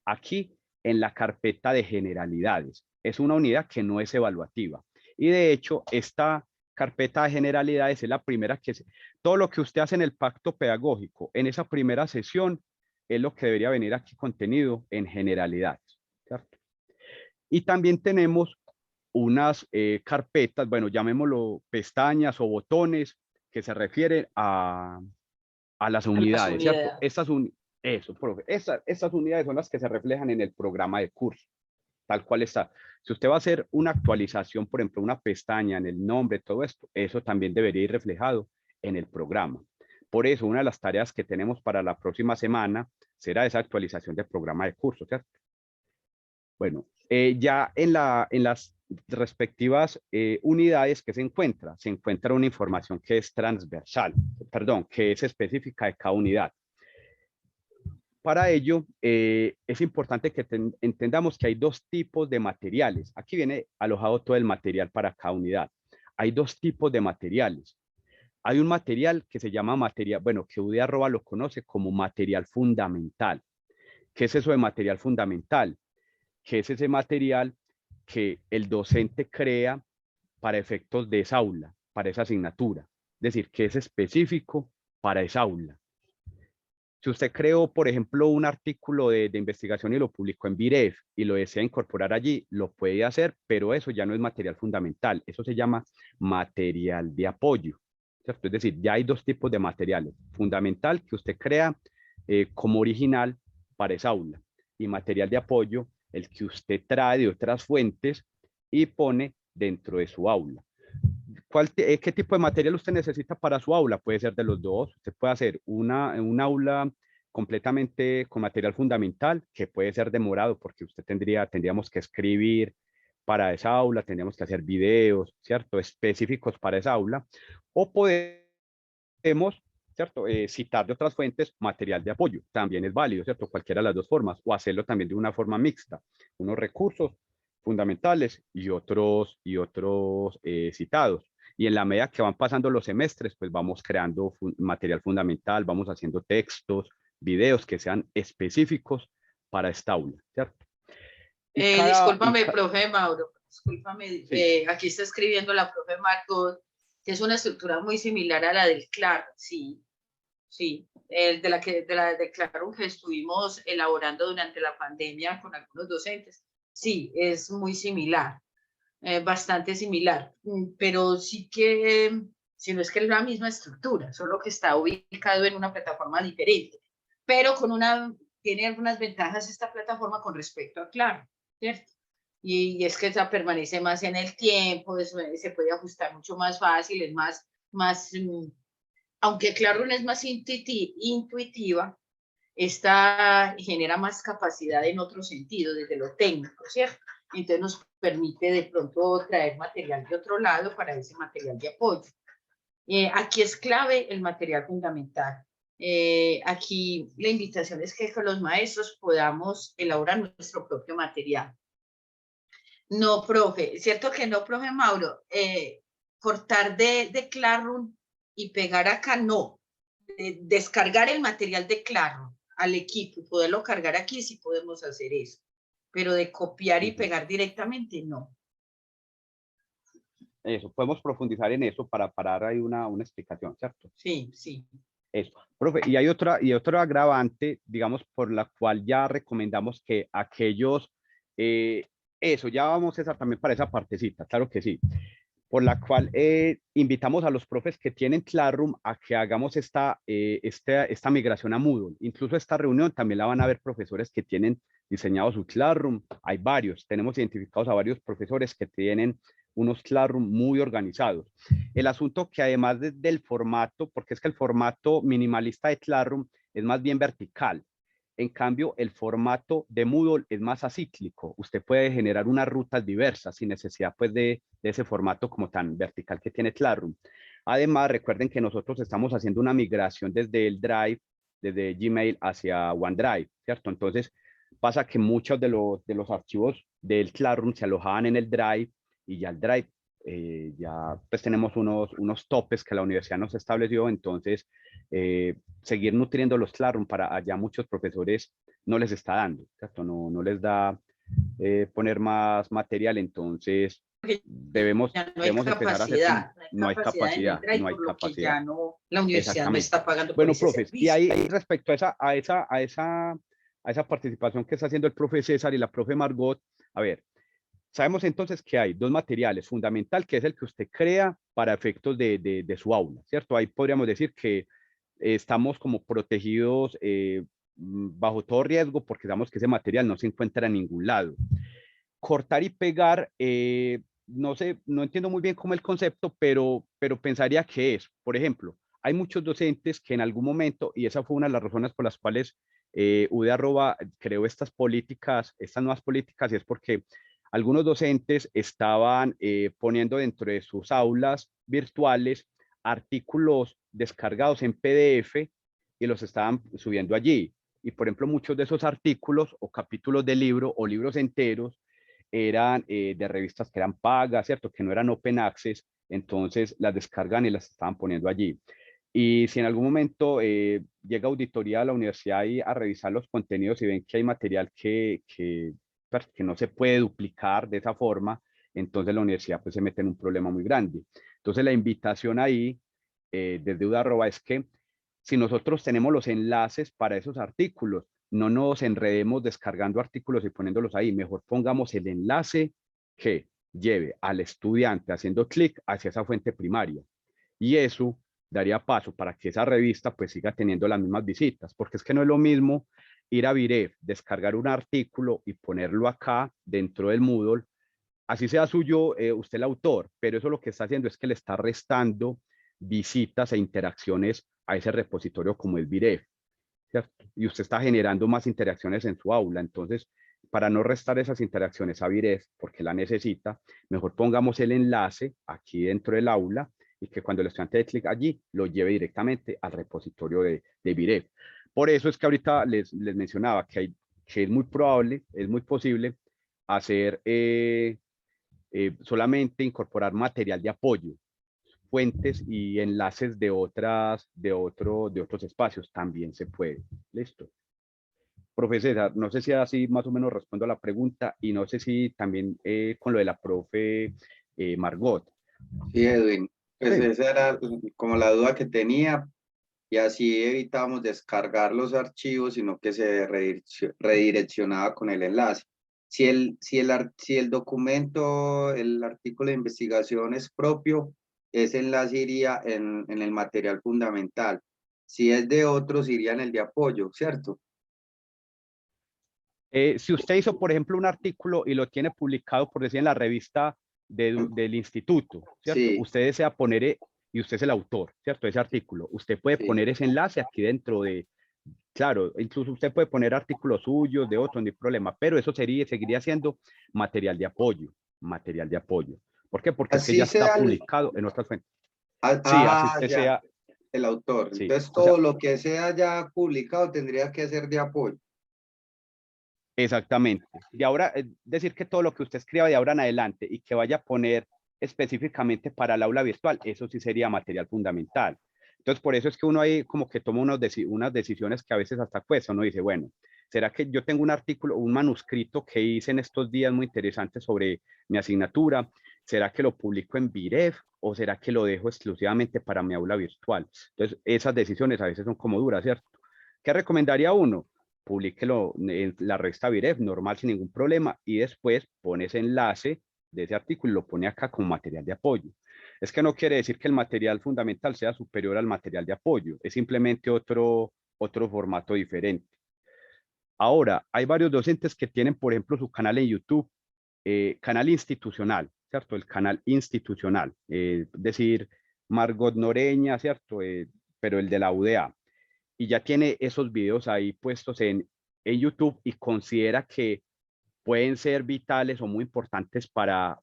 aquí en la carpeta de generalidades. Es una unidad que no es evaluativa. Y de hecho, esta carpeta de generalidades es la primera todo lo que usted hace en el pacto pedagógico, en esa primera sesión, es lo que debería venir aquí contenido en generalidades, ¿cierto? Y también tenemos unas carpetas, bueno, llamémoslo pestañas o botones, que se refieren a las unidades, ¿cierto? Eso, profe, esas unidades son las que se reflejan en el programa de curso. tal cual está. Si usted va a hacer una actualización, por ejemplo, una pestaña en el nombre, todo esto, eso también debería ir reflejado en el programa. Por eso, una de las tareas que tenemos para la próxima semana será esa actualización del programa de curso, ¿cierto? Bueno, ya en las respectivas unidades que se encuentra una información que es transversal, perdón, que es específica de cada unidad. Para ello, es importante que entendamos que hay dos tipos de materiales. Aquí viene alojado todo el material para cada unidad. Hay dos tipos de materiales. Hay un material que se llama material, bueno, que UD @ lo conoce como material fundamental. ¿Qué es eso de material fundamental? Que es ese material que el docente crea para efectos de esa aula, para esa asignatura. Es decir, que es específico para esa aula. Si usted creó, por ejemplo, un artículo de investigación y lo publicó en VIREF y lo desea incorporar allí, lo puede hacer, pero eso ya no es material fundamental. Eso se llama material de apoyo, ¿cierto? Es decir, ya hay dos tipos de materiales. Fundamental, que usted crea como original para esa aula, y material de apoyo, el que usted trae de otras fuentes y pone dentro de su aula. ¿Qué tipo de material usted necesita para su aula? Puede ser de los dos. Usted puede hacer un aula completamente con material fundamental, que puede ser demorado porque usted tendríamos que escribir para esa aula, tendríamos que hacer videos, ¿cierto? Específicos para esa aula. O podemos, ¿cierto? Citar de otras fuentes material de apoyo. También es válido, ¿cierto? Cualquiera de las dos formas. O hacerlo también de una forma mixta. Unos recursos fundamentales y otros citados. Y en la medida que van pasando los semestres, pues vamos creando material fundamental, vamos haciendo textos, videos que sean específicos para esta aula, ¿cierto? Discúlpame, profe Mauro, discúlpame, Sí. aquí está escribiendo la profe Marco, que es una estructura muy similar a la del Claro, sí, sí, de la de Claro que estuvimos elaborando durante la pandemia con algunos docentes, sí, es muy similar. Bastante similar, pero sí que, si no es que es la misma estructura, solo que está ubicado en una plataforma diferente, pero tiene algunas ventajas esta plataforma con respecto a Claro, ¿cierto? Y es que esa permanece más en el tiempo, se puede ajustar mucho más fácil, es más aunque Claro no es más intuitiva, esta genera más capacidad en otro sentido, desde lo técnico, ¿cierto? Entonces nos permite de pronto traer material de otro lado para ese material de apoyo. Aquí es clave el material fundamental. Aquí la invitación es que con los maestros podamos elaborar nuestro propio material. No, profe, ¿cierto que no, profe Mauro? Cortar de Classroom y pegar acá, no. Descargar el material de Classroom al equipo y poderlo cargar aquí, sí podemos hacer eso. Pero de copiar y pegar directamente, no. Eso, podemos profundizar en eso para dar ahí una explicación, ¿cierto? Sí, sí. Eso. Profe, y hay otra agravante, digamos, por la cual ya recomendamos que aquellos, eso, ya vamos también para esa partecita, claro que sí, por la cual invitamos a los profes que tienen Classroom a que hagamos esta migración a Moodle. Incluso esta reunión también la van a ver profesores que tienen diseñado su Classroom. Hay varios, tenemos identificados a varios profesores que tienen unos Classroom muy organizados. El asunto que además del formato, porque es que el formato minimalista de Classroom es más bien vertical. En cambio, el formato de Moodle es más acíclico. Usted puede generar unas rutas diversas sin necesidad pues, de ese formato como tan vertical que tiene Classroom. Además, recuerden que nosotros estamos haciendo una migración desde el Drive, desde Gmail hacia OneDrive, ¿cierto? Entonces, pasa que muchos de los archivos del Classroom se alojaban en el Drive y ya el Drive, ya pues tenemos unos topes que la universidad nos estableció, entonces seguir nutriendo los Classroom para allá muchos profesores no les está dando, ¿cierto? No les da poner más material, entonces debemos empezar a hacer, no hay capacidad, no hay capacidad. La universidad no está pagando bueno, por ese profes, servicio. y ahí respecto a esa participación que está haciendo el profe César y la profe Margot, a ver, sabemos entonces que hay dos materiales, fundamental, que es el que usted crea para efectos de su aula, ¿cierto? Ahí podríamos decir que estamos como protegidos bajo todo riesgo porque sabemos que ese material no se encuentra en ningún lado. cortar y pegar, no sé, no entiendo muy bien cómo el concepto, pero pensaría que es, por ejemplo, hay muchos docentes que en algún momento, y esa fue una de las razones por las cuales UD Arroba creó estas políticas, estas nuevas políticas, y es porque algunos docentes estaban poniendo dentro de sus aulas virtuales artículos descargados en PDF y los estaban subiendo allí. Y por ejemplo, muchos de esos artículos o capítulos de libro o libros enteros eran de revistas que eran pagas, ¿cierto? Que no eran open access, entonces las descargan y las estaban poniendo allí. Y si en algún momento llega auditoría a la universidad y a revisar los contenidos y ven que hay material pues, que no se puede duplicar de esa forma, entonces la universidad pues se mete en un problema muy grande. Entonces la invitación ahí desde UDA es que si nosotros tenemos los enlaces para esos artículos, no nos enredemos descargando artículos y poniéndolos ahí, mejor pongamos el enlace que lleve al estudiante haciendo clic hacia esa fuente primaria. Y eso daría paso para que esa revista pues siga teniendo las mismas visitas, porque es que no es lo mismo ir a Viref, descargar un artículo y ponerlo acá dentro del Moodle, así sea suyo usted el autor, pero eso lo que está haciendo es que le está restando visitas e interacciones a ese repositorio como el Viref, ¿cierto? Y usted está generando más interacciones en su aula, entonces para no restar esas interacciones a Viref, porque la necesita, mejor pongamos el enlace aquí dentro del aula y que cuando el estudiante dé clic allí, lo lleve directamente al repositorio de Viref. Por eso es que ahorita les mencionaba que es muy probable, es muy posible hacer solamente incorporar material de apoyo, fuentes y enlaces de otros espacios, también se puede. Listo. Profesora, no sé si así más o menos respondo a la pregunta y no sé si también con lo de la profe Margot. Sí, Edwin, pues Sí. esa era como la duda que tenía, y así evitábamos descargar los archivos, sino que se redireccionaba con el enlace. Si el documento, el artículo de investigación es propio, ese enlace iría en el material fundamental. Si es de otros, iría en el de apoyo, ¿cierto? Si usted hizo, por ejemplo, un artículo y lo tiene publicado, por decir, en la revista del instituto, ¿cierto? Sí, Usted desea poner, y usted es el autor, ¿cierto? Ese artículo. Usted puede sí. poner ese enlace aquí dentro de, claro, incluso usted puede poner artículos suyos, de otros, no hay problema, pero eso seguiría siendo material de apoyo, material de apoyo. ¿Por qué? Porque es que Así ya está sea publicado en otras fuentes. Sí, así usted ya, sea, el autor. sí. Entonces, O sea, todo lo que sea ya publicado tendría que ser de apoyo. exactamente. De ahora, decir que todo lo que usted escriba de ahora en adelante y que vaya a poner específicamente para el aula virtual, eso sí sería material fundamental. Entonces, por eso es que uno ahí como que toma unas decisiones que a veces hasta cuesta. Uno dice, bueno, ¿será que yo tengo un artículo, un manuscrito que hice en estos días muy interesante sobre mi asignatura? ¿Será que lo publico en Viref o será que lo dejo exclusivamente para mi aula virtual? Entonces, esas decisiones a veces son como duras, ¿cierto? ¿Qué recomendaría uno? Publíquelo en la revista Viref, normal, sin ningún problema, y después pone ese enlace de ese artículo y lo pone acá como material de apoyo. Es que no quiere decir que el material fundamental sea superior al material de apoyo, es simplemente otro formato diferente. Ahora, hay varios docentes que tienen, por ejemplo, su canal en YouTube, canal institucional, ¿cierto? El canal institucional, es decir, Margot Noreña, ¿cierto? Pero el de la UDA, y ya tiene esos videos ahí puestos en YouTube y considera que pueden ser vitales o muy importantes para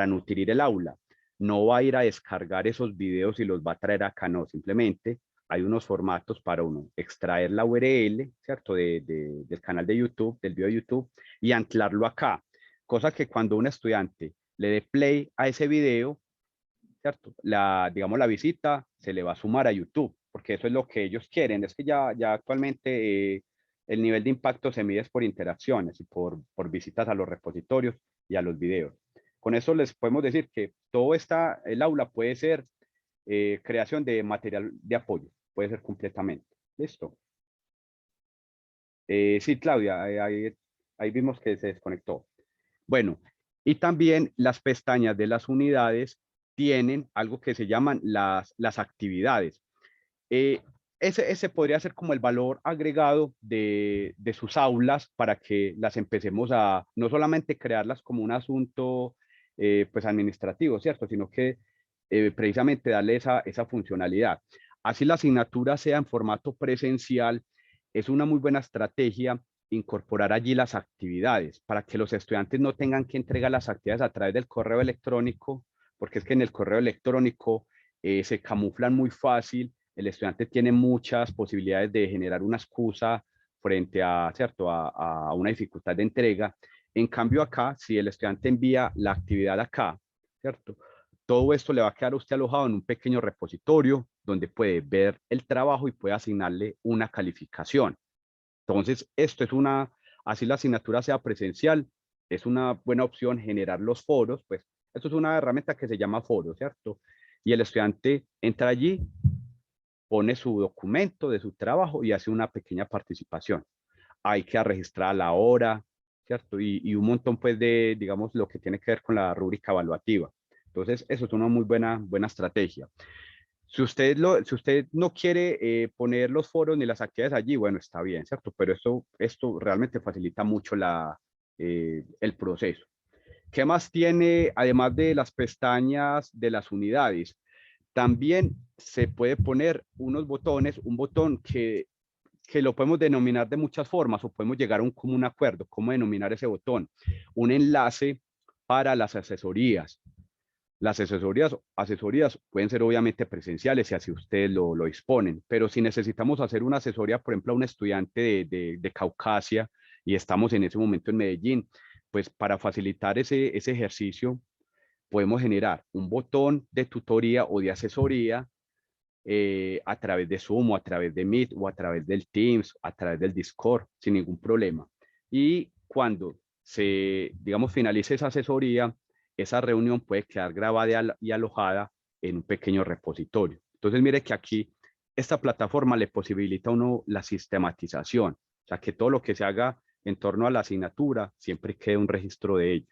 nutrir el aula. No va a ir a descargar esos videos y los va a traer acá, no, simplemente hay unos formatos para uno extraer la URL, ¿cierto? Del canal de YouTube, del video de YouTube, y anclarlo acá. Cosa que cuando un estudiante le dé play a ese video, ¿cierto? Digamos, la visita se le va a sumar a YouTube, porque eso es lo que ellos quieren. Es que ya actualmente el nivel de impacto se mide por interacciones y por visitas a los repositorios y a los videos. Con eso les podemos decir que todo el aula puede ser creación de material de apoyo, puede ser completamente. ¿Listo? Sí, Claudia, ahí vimos que se desconectó. Bueno, y también las pestañas de las unidades tienen algo que se llaman las actividades. ese podría ser como el valor agregado de sus aulas para que las empecemos a no solamente crearlas como un asunto pues administrativo, ¿cierto? Sino que precisamente darle esa funcionalidad. Así la asignatura sea en formato presencial, es una muy buena estrategia incorporar allí las actividades para que los estudiantes no tengan que entregar las actividades a través del correo electrónico, porque es que en el correo electrónico se camuflan muy fácil, el estudiante tiene muchas posibilidades de generar una excusa frente a, ¿cierto? A una dificultad de entrega. En cambio acá, si el estudiante envía la actividad acá, ¿cierto? Todo esto le va a quedar a usted alojado en un pequeño repositorio donde puede ver el trabajo y puede asignarle una calificación. Entonces, esto es así la asignatura sea presencial, es una buena opción generar los foros, pues esto es una herramienta que se llama foro, ¿cierto? Y el estudiante entra allí, pone su documento de su trabajo y hace una pequeña participación. Hay que registrar la hora, ¿cierto? Y un montón, pues, de, digamos, lo que tiene que ver con la rúbrica evaluativa. Entonces, eso es una muy buena estrategia. Si usted no quiere poner los foros ni las actividades allí, bueno, está bien, ¿cierto? Pero esto realmente facilita mucho el proceso. ¿Qué más tiene, además de las pestañas de las unidades? También se puede poner unos botones, un botón que lo podemos denominar de muchas formas o podemos llegar a un común acuerdo. ¿Cómo denominar ese botón? Un enlace para las asesorías. Las asesorías pueden ser obviamente presenciales si así ustedes lo disponen, pero si necesitamos hacer una asesoría, por ejemplo, a un estudiante de Caucasia y estamos en ese momento en Medellín, pues para facilitar ese ejercicio podemos generar un botón de tutoría o de asesoría a través de Zoom o a través de Meet o a través del Teams, a través del Discord, sin ningún problema. Y cuando digamos, finalice esa asesoría, esa reunión puede quedar grabada y alojada en un pequeño repositorio. Entonces, mire que aquí esta plataforma le posibilita a uno la sistematización, o sea, que todo lo que se haga en torno a la asignatura siempre quede un registro de ello.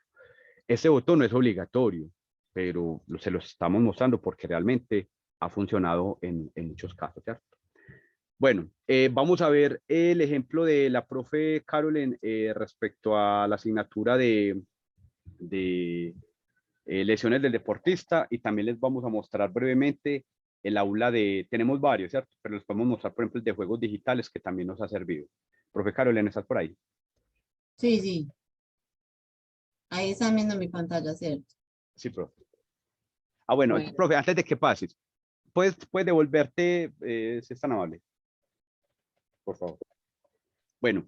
Ese botón no es obligatorio, pero se los estamos mostrando porque realmente ha funcionado en muchos casos, ¿cierto? Bueno, vamos a ver el ejemplo de la profe Carolyn respecto a la asignatura de lesiones del deportista y también les vamos a mostrar brevemente el aula tenemos varios, ¿cierto? Pero les podemos mostrar, por ejemplo, el de juegos digitales que también nos ha servido. Profe Carolyn, ¿estás por ahí? Sí, sí. Ahí están viendo mi pantalla, ¿cierto? Sí, profe. Bueno, Bueno. profe, antes de que pases, ¿puedes devolverte, si es tan amable? Por favor. Bueno,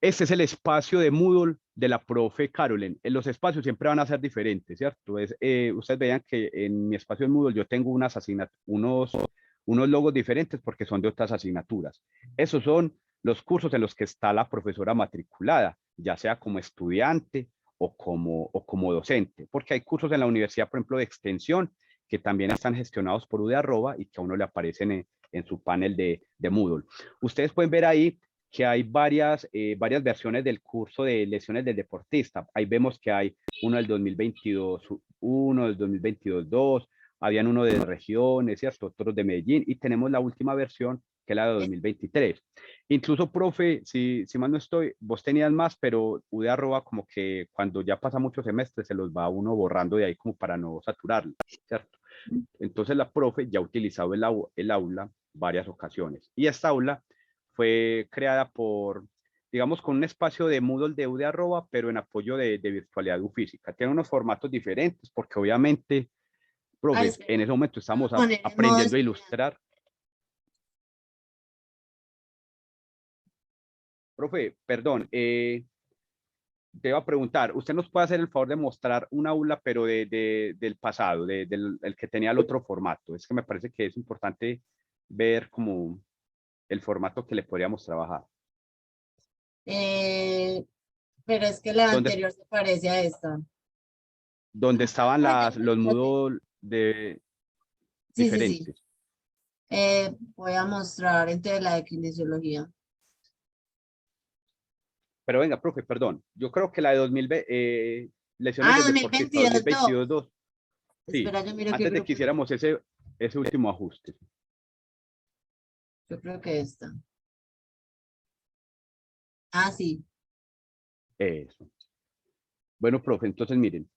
este es el espacio de Moodle de la profe Carolyn. Los espacios siempre van a ser diferentes, ¿cierto? Ustedes vean que en mi espacio de Moodle yo tengo unos logos diferentes porque son de otras asignaturas. Esos son los cursos en los que está la profesora matriculada, ya sea como estudiante o como docente, porque hay cursos en la universidad, por ejemplo, de extensión, que también están gestionados por UD Arroba y que a uno le aparecen en su panel de Moodle. Ustedes pueden ver ahí que hay varias versiones del curso de lesiones del deportista. Ahí vemos que hay uno del 2022, uno del 2022-2, habían uno de regiones, ¿cierto? Otros de Medellín, y tenemos la última versión, que es la de 2023. Incluso, profe, si mal no estoy, vos tenías más, pero UD Arroba como que cuando ya pasa muchos semestres se los va uno borrando de ahí como para no saturarlo, ¿cierto? Entonces la profe ya ha utilizado el aula varias ocasiones. Y esta aula fue creada digamos, con un espacio de Moodle de UD Arroba, pero en apoyo de virtualidad física. Tiene unos formatos diferentes porque obviamente, profe, en ese momento estamos aprendiendo a ilustrar. Profe, perdón, te iba a preguntar, ¿usted nos puede hacer el favor de mostrar un aula, pero del pasado, el que tenía el otro formato? Es que me parece que es importante ver como el formato que le podríamos trabajar. Pero es que la anterior se parece a esta. Donde estaban los Moodle Sí, diferentes. sí, sí. Voy a mostrar entonces la de kinesiología. Pero venga, profe, perdón. Yo creo que la de lesiones del deportista 2022-2. Sí, Espera, yo miro antes de que hiciéramos ese último ajuste. Yo creo que esta. Ah, sí. Eso. Bueno, profe, entonces miren,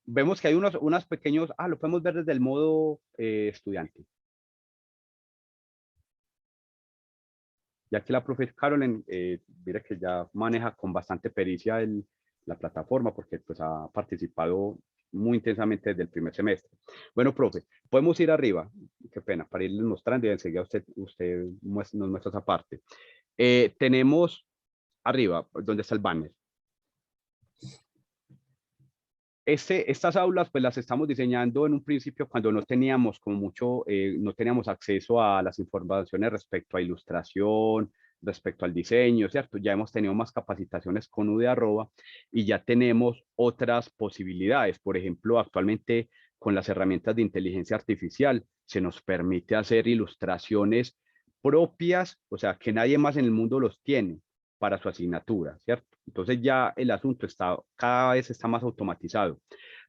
vemos que hay unos pequeños, lo podemos ver desde el modo estudiante. Ya que la profe Carolyn, mira que ya maneja con bastante pericia la plataforma porque pues ha participado muy intensamente desde el primer semestre. Bueno, profe, podemos ir arriba, qué pena, para irles mostrando y enseguida usted nos muestra esa parte. Tenemos arriba, donde está el banner. Estas aulas pues las estamos diseñando en un principio cuando no teníamos como mucho, no teníamos acceso a las informaciones respecto a ilustración, respecto al diseño, ¿cierto? Ya hemos tenido más capacitaciones con UD Arroba y ya tenemos otras posibilidades. Por ejemplo, actualmente con las herramientas de inteligencia artificial se nos permite hacer ilustraciones propias, o sea, que nadie más en el mundo los tiene para su asignatura, ¿cierto? Entonces ya el asunto cada vez está más automatizado.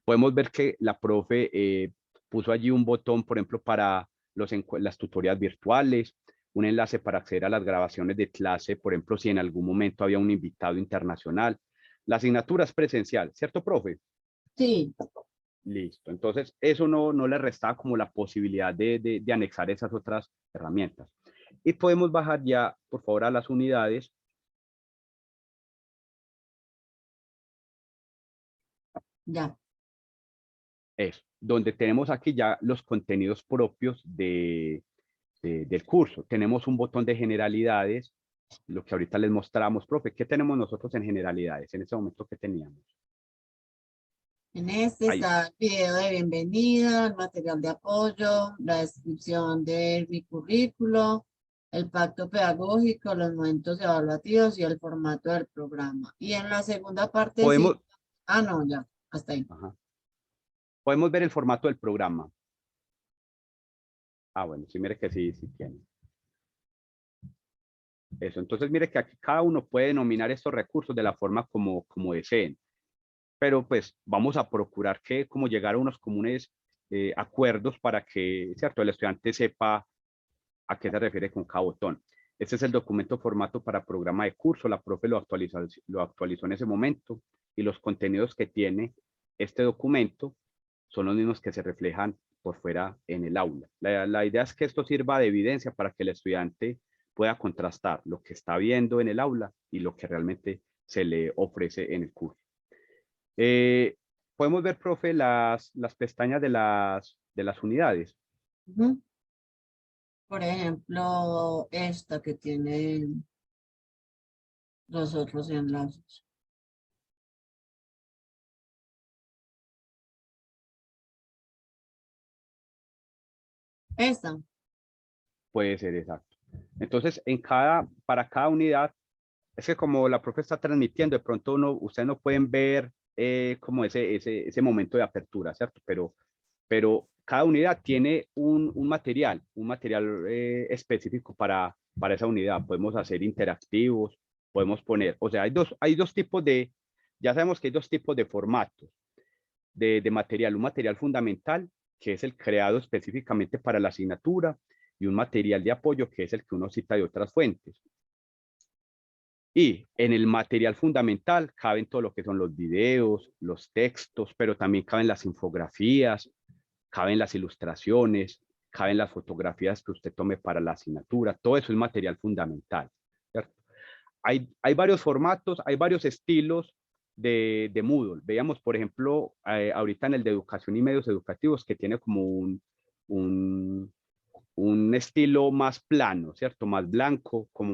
Podemos ver que la profe puso allí un botón, por ejemplo, para las tutorías virtuales, un enlace para acceder a las grabaciones de clase, por ejemplo, si en algún momento había un invitado internacional. La asignatura es presencial, ¿cierto, profe? Sí. Listo. Entonces, eso no le restaba como la posibilidad de anexar esas otras herramientas. Y podemos bajar ya, por favor, a las unidades. Ya. Es donde tenemos aquí ya los contenidos propios del curso. Tenemos un botón de generalidades, lo que ahorita les mostramos, profe. ¿Qué tenemos nosotros en generalidades? En ese momento, ¿qué teníamos? En este Ahí. está el video de bienvenida, el material de apoyo, la descripción de mi currículo, el pacto pedagógico, los momentos evaluativos y el formato del programa. Y en la segunda parte Podemos, sí. Ah, no, ya, hasta ahí. ajá. Podemos ver el formato del programa. Bueno, sí, mire que sí tiene. Eso, entonces mire que aquí cada uno puede denominar estos recursos de la forma como deseen. Pero pues vamos a procurar que como llegar a unos comunes acuerdos para que, ¿cierto?, el estudiante sepa a qué se refiere con cada botón. Este es el documento formato para programa de curso. La profe lo actualizó en ese momento y los contenidos que tiene este documento son los mismos que se reflejan por fuera en el aula. La idea es que esto sirva de evidencia para que el estudiante pueda contrastar lo que está viendo en el aula y lo que realmente se le ofrece en el curso. Podemos ver, profe, las pestañas de las unidades. Ujú. Por ejemplo, esta que tiene los otros enlaces. Esta. Puede ser exacto. Entonces, para cada unidad, es que como la profe está transmitiendo, de pronto ustedes no pueden ver como ese momento de apertura, ¿cierto? Pero cada unidad tiene un material específico para esa unidad. Podemos hacer interactivos, podemos poner, o sea, hay dos tipos ya sabemos que hay dos tipos de formatos de material. Un material fundamental, que es el creado específicamente para la asignatura, y un material de apoyo, que es el que uno cita de otras fuentes. Y en el material fundamental caben todo lo que son los videos, los textos, pero también caben las infografías, caben las ilustraciones, caben las fotografías que usted tome para la asignatura. Todo eso es material fundamental, ¿cierto? Hay varios formatos, hay varios estilos de Moodle. Veíamos, por ejemplo, ahorita en el de educación y medios educativos, que tiene como un estilo más plano, ¿cierto? Más blanco, como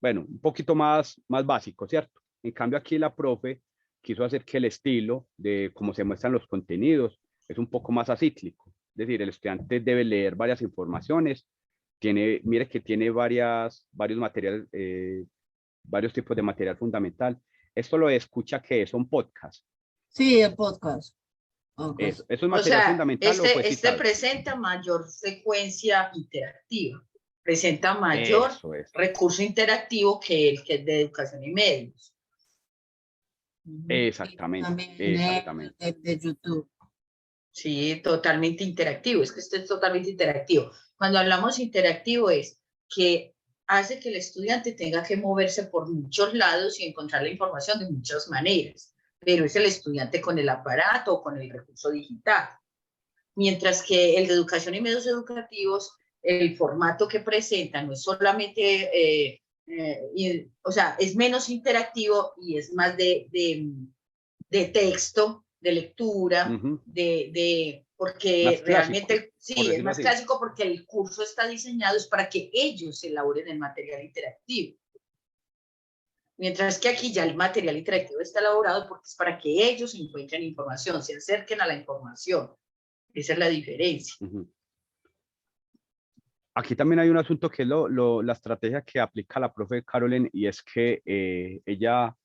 bueno, un poquito más básico, ¿cierto? En cambio aquí la profe quiso hacer que el estilo de cómo se muestran los contenidos es un poco más acíclico. Es decir, el estudiante debe leer varias informaciones. Mire que tiene varios materiales, varios tipos de material fundamental. Esto lo escucha que son podcasts. Sí, el podcast. Okay. ¿Eso es O material sea, fundamental o fue citado? presenta mayor frecuencia interactiva, presenta mayor Eso es. recurso interactivo que el que es de educación y medios. Exactamente, También exactamente. de YouTube. Sí, totalmente interactivo. Es que esto es totalmente interactivo. Cuando hablamos interactivo es que hace que el estudiante tenga que moverse por muchos lados y encontrar la información de muchas maneras, pero es el estudiante con el aparato o con el recurso digital. Mientras que el de educación y medios educativos, el formato que presenta no es solamente, o sea, es menos interactivo y es más de texto, de lectura, porque Más clásico, realmente por sí, es decirlo más así. clásico porque el curso está diseñado es para que ellos elaboren el material interactivo. Mientras que aquí ya el material interactivo está elaborado porque es para que ellos encuentren información, se acerquen a la información. Esa es la diferencia. Aquí también hay un asunto que es la estrategia que aplica la profe Carolyn, y es que ella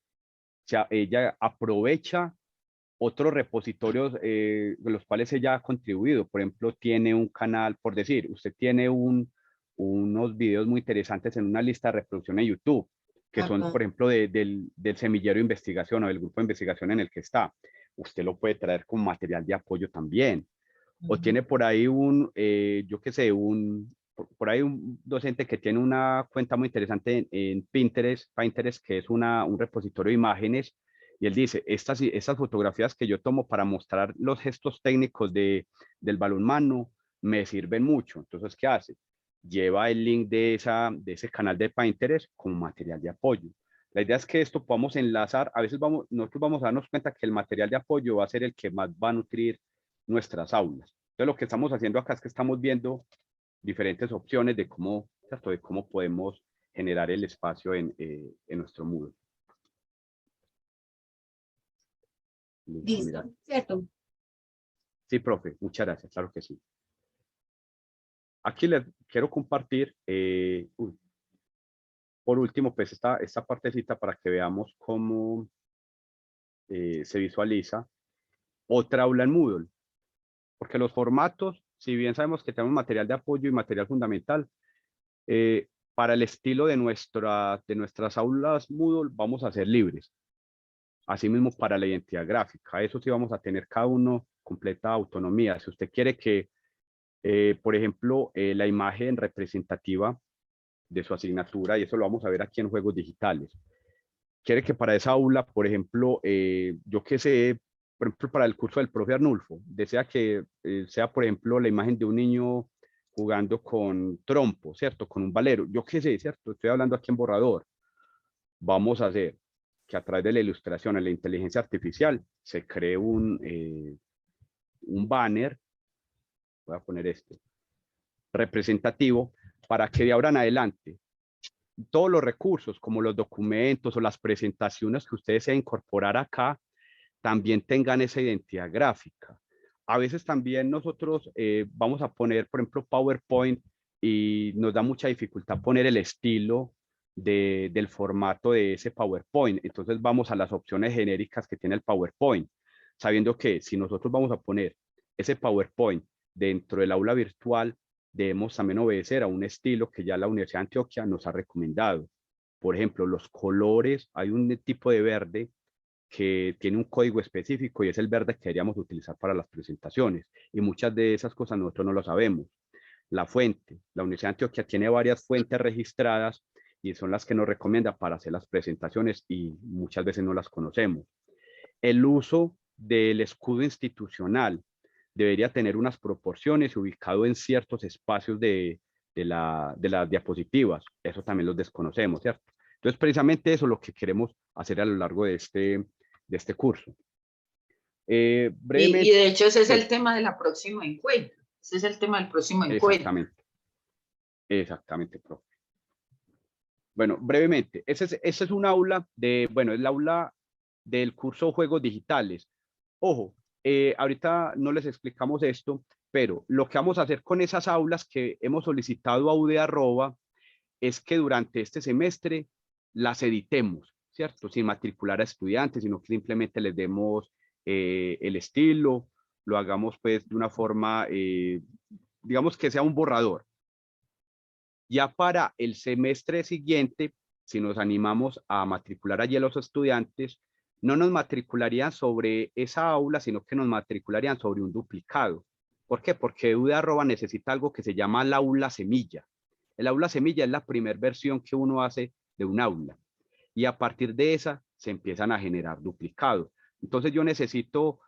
aprovecha otros repositorios de los cuales ella ha contribuido. Por ejemplo, tiene un canal, por decir, usted tiene unos videos muy interesantes en una lista de reproducción en YouTube, que son, por ejemplo, del semillero de investigación o del grupo de investigación en el que está. Usted lo puede traer como material de apoyo también. O tiene por ahí yo qué sé, por ahí un docente que tiene una cuenta muy interesante en Pinterest, que es un repositorio de imágenes, y él dice, estas fotografías que yo tomo para mostrar los gestos técnicos del balonmano me sirven mucho. Entonces, ¿qué hace? Lleva el link de ese canal de Pinterest como material de apoyo. La idea es que esto podamos enlazar, a veces nosotros vamos a darnos cuenta que el material de apoyo va a ser el que más va a nutrir nuestras aulas. Entonces, lo que estamos haciendo acá es que estamos viendo diferentes opciones de cómo podemos generar el espacio en nuestro Moodle. Listo, ¿cierto? Sí, profe, muchas gracias, claro que sí. Aquí les quiero compartir, por último, pues esta partecita para que veamos cómo se visualiza otra aula en Moodle. Porque los formatos, si bien sabemos que tenemos material de apoyo y material fundamental, para el estilo de nuestras aulas Moodle vamos a ser libres. Asimismo, para la identidad gráfica, eso sí vamos a tener cada uno completa autonomía. Si usted quiere que, por ejemplo, la imagen representativa de su asignatura, y eso lo vamos a ver aquí en juegos digitales, quiere que para esa aula, por ejemplo, yo qué sé, por ejemplo, para el curso del profe Arnulfo, desea que sea, por ejemplo, la imagen de un niño jugando con trompo, ¿cierto? Con un valero, yo qué sé, ¿cierto? Estoy hablando aquí en borrador. Vamos a hacer que a través de la ilustración en la inteligencia artificial se cree un banner, voy a poner representativo, para que de ahora en adelante todos los recursos, como los documentos o las presentaciones que ustedes se incorporar acá, también tengan esa identidad gráfica. A veces también nosotros vamos a poner, por ejemplo, PowerPoint, y nos da mucha dificultad poner el estilo del formato de ese PowerPoint. Entonces vamos a las opciones genéricas que tiene el PowerPoint, sabiendo que si nosotros vamos a poner ese PowerPoint dentro del aula virtual, debemos también obedecer a un estilo que ya la Universidad de Antioquia nos ha recomendado. Por ejemplo, los colores, hay un tipo de verde que tiene un código específico y es el verde que deberíamos utilizar para las presentaciones. Y muchas de esas cosas nosotros no lo sabemos. La fuente, la Universidad de Antioquia tiene varias fuentes registradas y son las que nos recomienda para hacer las presentaciones, y muchas veces no las conocemos. El uso del escudo institucional debería tener unas proporciones ubicado en ciertos espacios de las diapositivas. Eso también los desconocemos, ¿cierto? Entonces, precisamente eso es lo que queremos hacer a lo largo de este curso. Brevemente. Y de hecho ese es sí, el tema de la próxima encuentro. Ese es el tema del próximo encuentro. Exactamente, profe. Bueno, brevemente, ese es un aula es la aula del curso Juegos Digitales. Ojo, ahorita no les explicamos esto, pero lo que vamos a hacer con esas aulas que hemos solicitado a UD@ es que durante este semestre las editemos, ¿cierto? Sin matricular a estudiantes, sino que simplemente les demos el estilo, lo hagamos pues de una forma, digamos que sea un borrador. Ya para el semestre siguiente, si nos animamos a matricular allí a los estudiantes, no nos matricularían sobre esa aula, sino que nos matricularían sobre un duplicado. ¿Por qué? Porque UD@ necesita algo que se llama el aula semilla. El aula semilla es la primera versión que uno hace de un aula. Y a partir de esa se empiezan a generar duplicados. Entonces yo necesito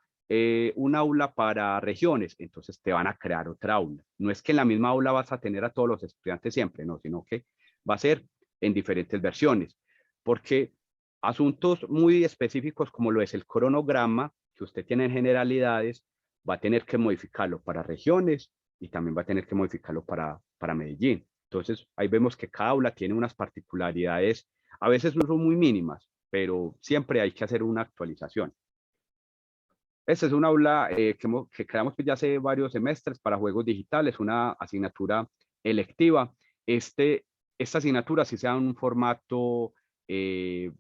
un aula para regiones, entonces te van a crear otra aula. No es que en la misma aula vas a tener a todos los estudiantes siempre, no, sino que va a ser en diferentes versiones. Porque asuntos muy específicos como lo es el cronograma, que usted tiene en generalidades, va a tener que modificarlo para regiones y también va a tener que modificarlo para Medellín. Entonces, ahí vemos que cada aula tiene unas particularidades, a veces no son muy mínimas, pero siempre hay que hacer una actualización. Esta es una aula que creamos ya hace varios semestres para juegos digitales, una asignatura electiva. Esta asignatura sí sea en un formato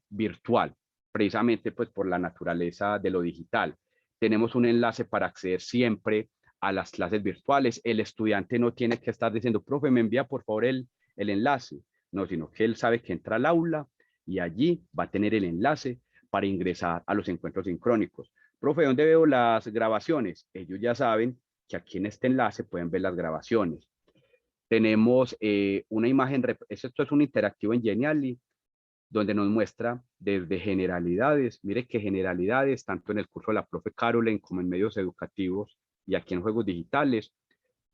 virtual, precisamente pues por la naturaleza de lo digital. Tenemos un enlace para acceder siempre a las clases virtuales. El estudiante no tiene que estar diciendo, profe, me envía por favor el enlace. No, sino que él sabe que entra al aula y allí va a tener el enlace para ingresar a los encuentros sincrónicos. Profe, ¿dónde veo las grabaciones? Ellos ya saben que aquí en este enlace pueden ver las grabaciones. Tenemos una imagen, esto es un interactivo en Genially, donde nos muestra desde generalidades. Mire que generalidades, tanto en el curso de la profe Caroline como en medios educativos y aquí en juegos digitales,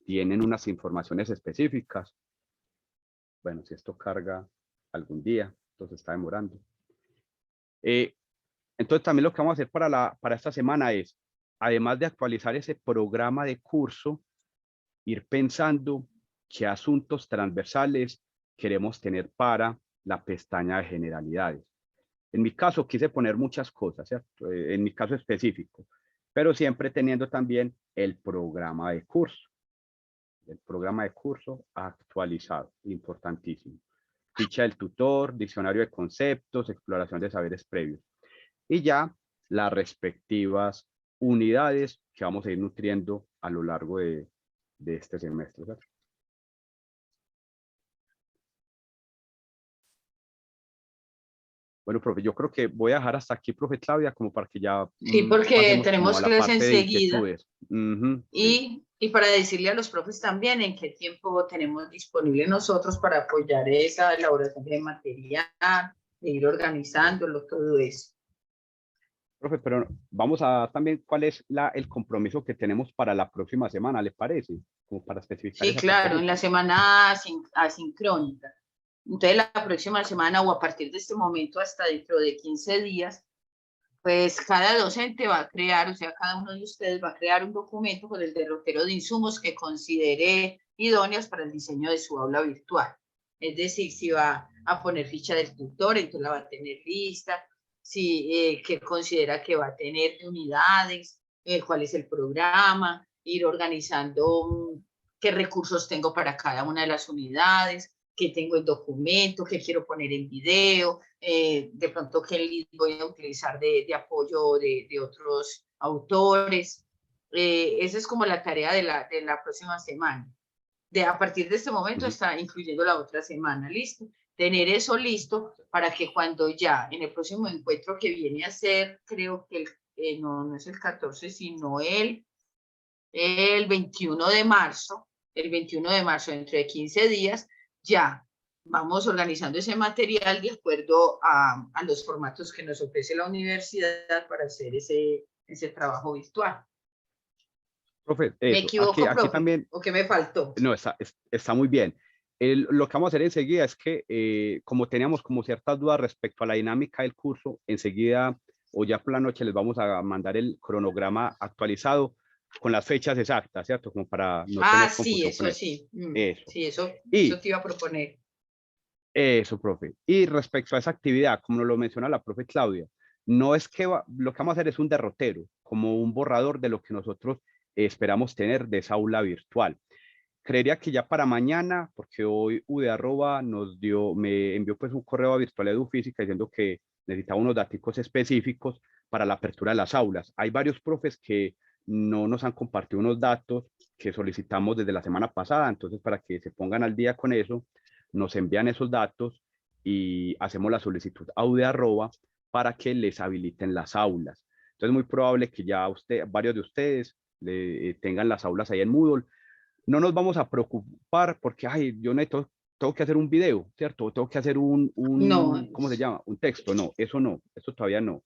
tienen unas informaciones específicas. Bueno, si esto carga algún día, entonces está demorando. Entonces también lo que vamos a hacer para esta semana es, además de actualizar ese programa de curso, ir pensando qué asuntos transversales queremos tener para la pestaña de generalidades. En mi caso quise poner muchas cosas, ¿cierto? En mi caso específico, pero siempre teniendo también el programa de curso. El programa de curso actualizado, importantísimo. Ficha del tutor, diccionario de conceptos, exploración de saberes previos. Y ya las respectivas unidades que vamos a ir nutriendo a lo largo de este semestre, ¿verdad? Bueno, profe, yo creo que voy a dejar hasta aquí, profe Claudia, como para que ya Sí, porque pasemos como tenemos a la clase parte de enseguida. inquietudes. Sí. Y para decirle a los profes también en qué tiempo tenemos disponible nosotros para apoyar esa elaboración de material, de ir organizándolo, todo eso. Profe, pero vamos a también cuál es el compromiso que tenemos para la próxima semana, ¿le parece? Como para especificar. Sí, claro, en la semana asincrónica. Entonces, la próxima semana o a partir de este momento hasta dentro de 15 días, pues cada docente va a crear, o sea, cada uno de ustedes va a crear un documento con el derrotero de insumos que considere idóneos para el diseño de su aula virtual. Es decir, si va a poner ficha del tutor, entonces la va a tener lista, si que considera que va a tener unidades, cuál es el programa, ir organizando qué recursos tengo para cada una de las unidades, qué tengo en documento, qué quiero poner en video, de pronto qué lead voy a utilizar de apoyo de otros autores. Esa es como la tarea de la próxima semana. A partir de este momento está incluyendo la otra semana, ¿listo? Tener eso listo para que cuando ya en el próximo encuentro que viene a ser, creo que no es el 14, sino el 21 de marzo, dentro de 15 días, ya vamos organizando ese material de acuerdo a los formatos que nos ofrece la universidad para hacer ese trabajo virtual. Profe, eso. ¿Me equivoco, aquí profe? también, ¿O qué me faltó? no, está muy bien. Lo que vamos a hacer enseguida es que, como teníamos como ciertas dudas respecto a la dinámica del curso, enseguida o ya por la noche les vamos a mandar el cronograma actualizado con las fechas exactas, ¿cierto? Como para no tener confusión con eso. Sí. Eso. Sí, eso te iba a proponer. Eso, profe. Y respecto a esa actividad, como nos lo menciona la profe Claudia, no es que lo que vamos a hacer es un derrotero, como un borrador de lo que nosotros esperamos tener de esa aula virtual. Creería que ya para mañana, porque hoy UD@ me envió pues un correo a Virtual Edufísica diciendo que necesitaba unos datos específicos para la apertura de las aulas. Hay varios profes que no nos han compartido unos datos que solicitamos desde la semana pasada, entonces para que se pongan al día con eso, nos envían esos datos y hacemos la solicitud a UD@ para que les habiliten las aulas. Entonces es muy probable que ya varios de ustedes tengan las aulas ahí en Moodle. No nos vamos a preocupar porque, ay, yo tengo que hacer un video, ¿cierto? Tengo que hacer No, ¿cómo se llama? Un texto. No, eso todavía no.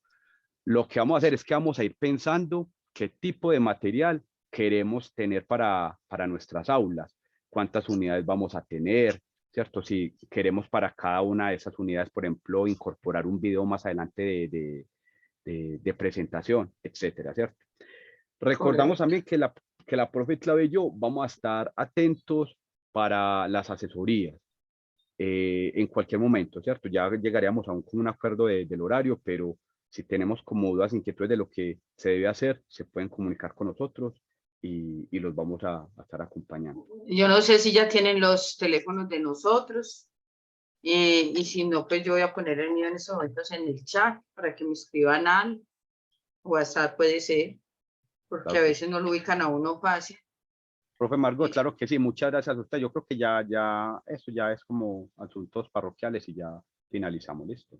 Lo que vamos a hacer es que vamos a ir pensando qué tipo de material queremos tener para nuestras aulas, cuántas unidades vamos a tener, ¿cierto? Si queremos para cada una de esas unidades, por ejemplo, incorporar un video más adelante de presentación, etcétera, ¿cierto? Recordamos correcto. también que la profe Clave y yo vamos a estar atentos para las asesorías en cualquier momento, ¿cierto? Ya llegaríamos a un acuerdo del horario, pero si tenemos como dudas, inquietudes de lo que se debe hacer, se pueden comunicar con nosotros y los vamos a estar acompañando. Yo no sé si ya tienen los teléfonos de nosotros. Y si no, pues yo voy a poner el mío en estos momentos en el chat para que me escriban al WhatsApp, puede ser, porque Claro a que veces no lo ubican a uno fácil. Profe Margot, claro que sí, muchas gracias a usted. Yo creo que eso ya es como asuntos parroquiales y ya finalizamos, listo.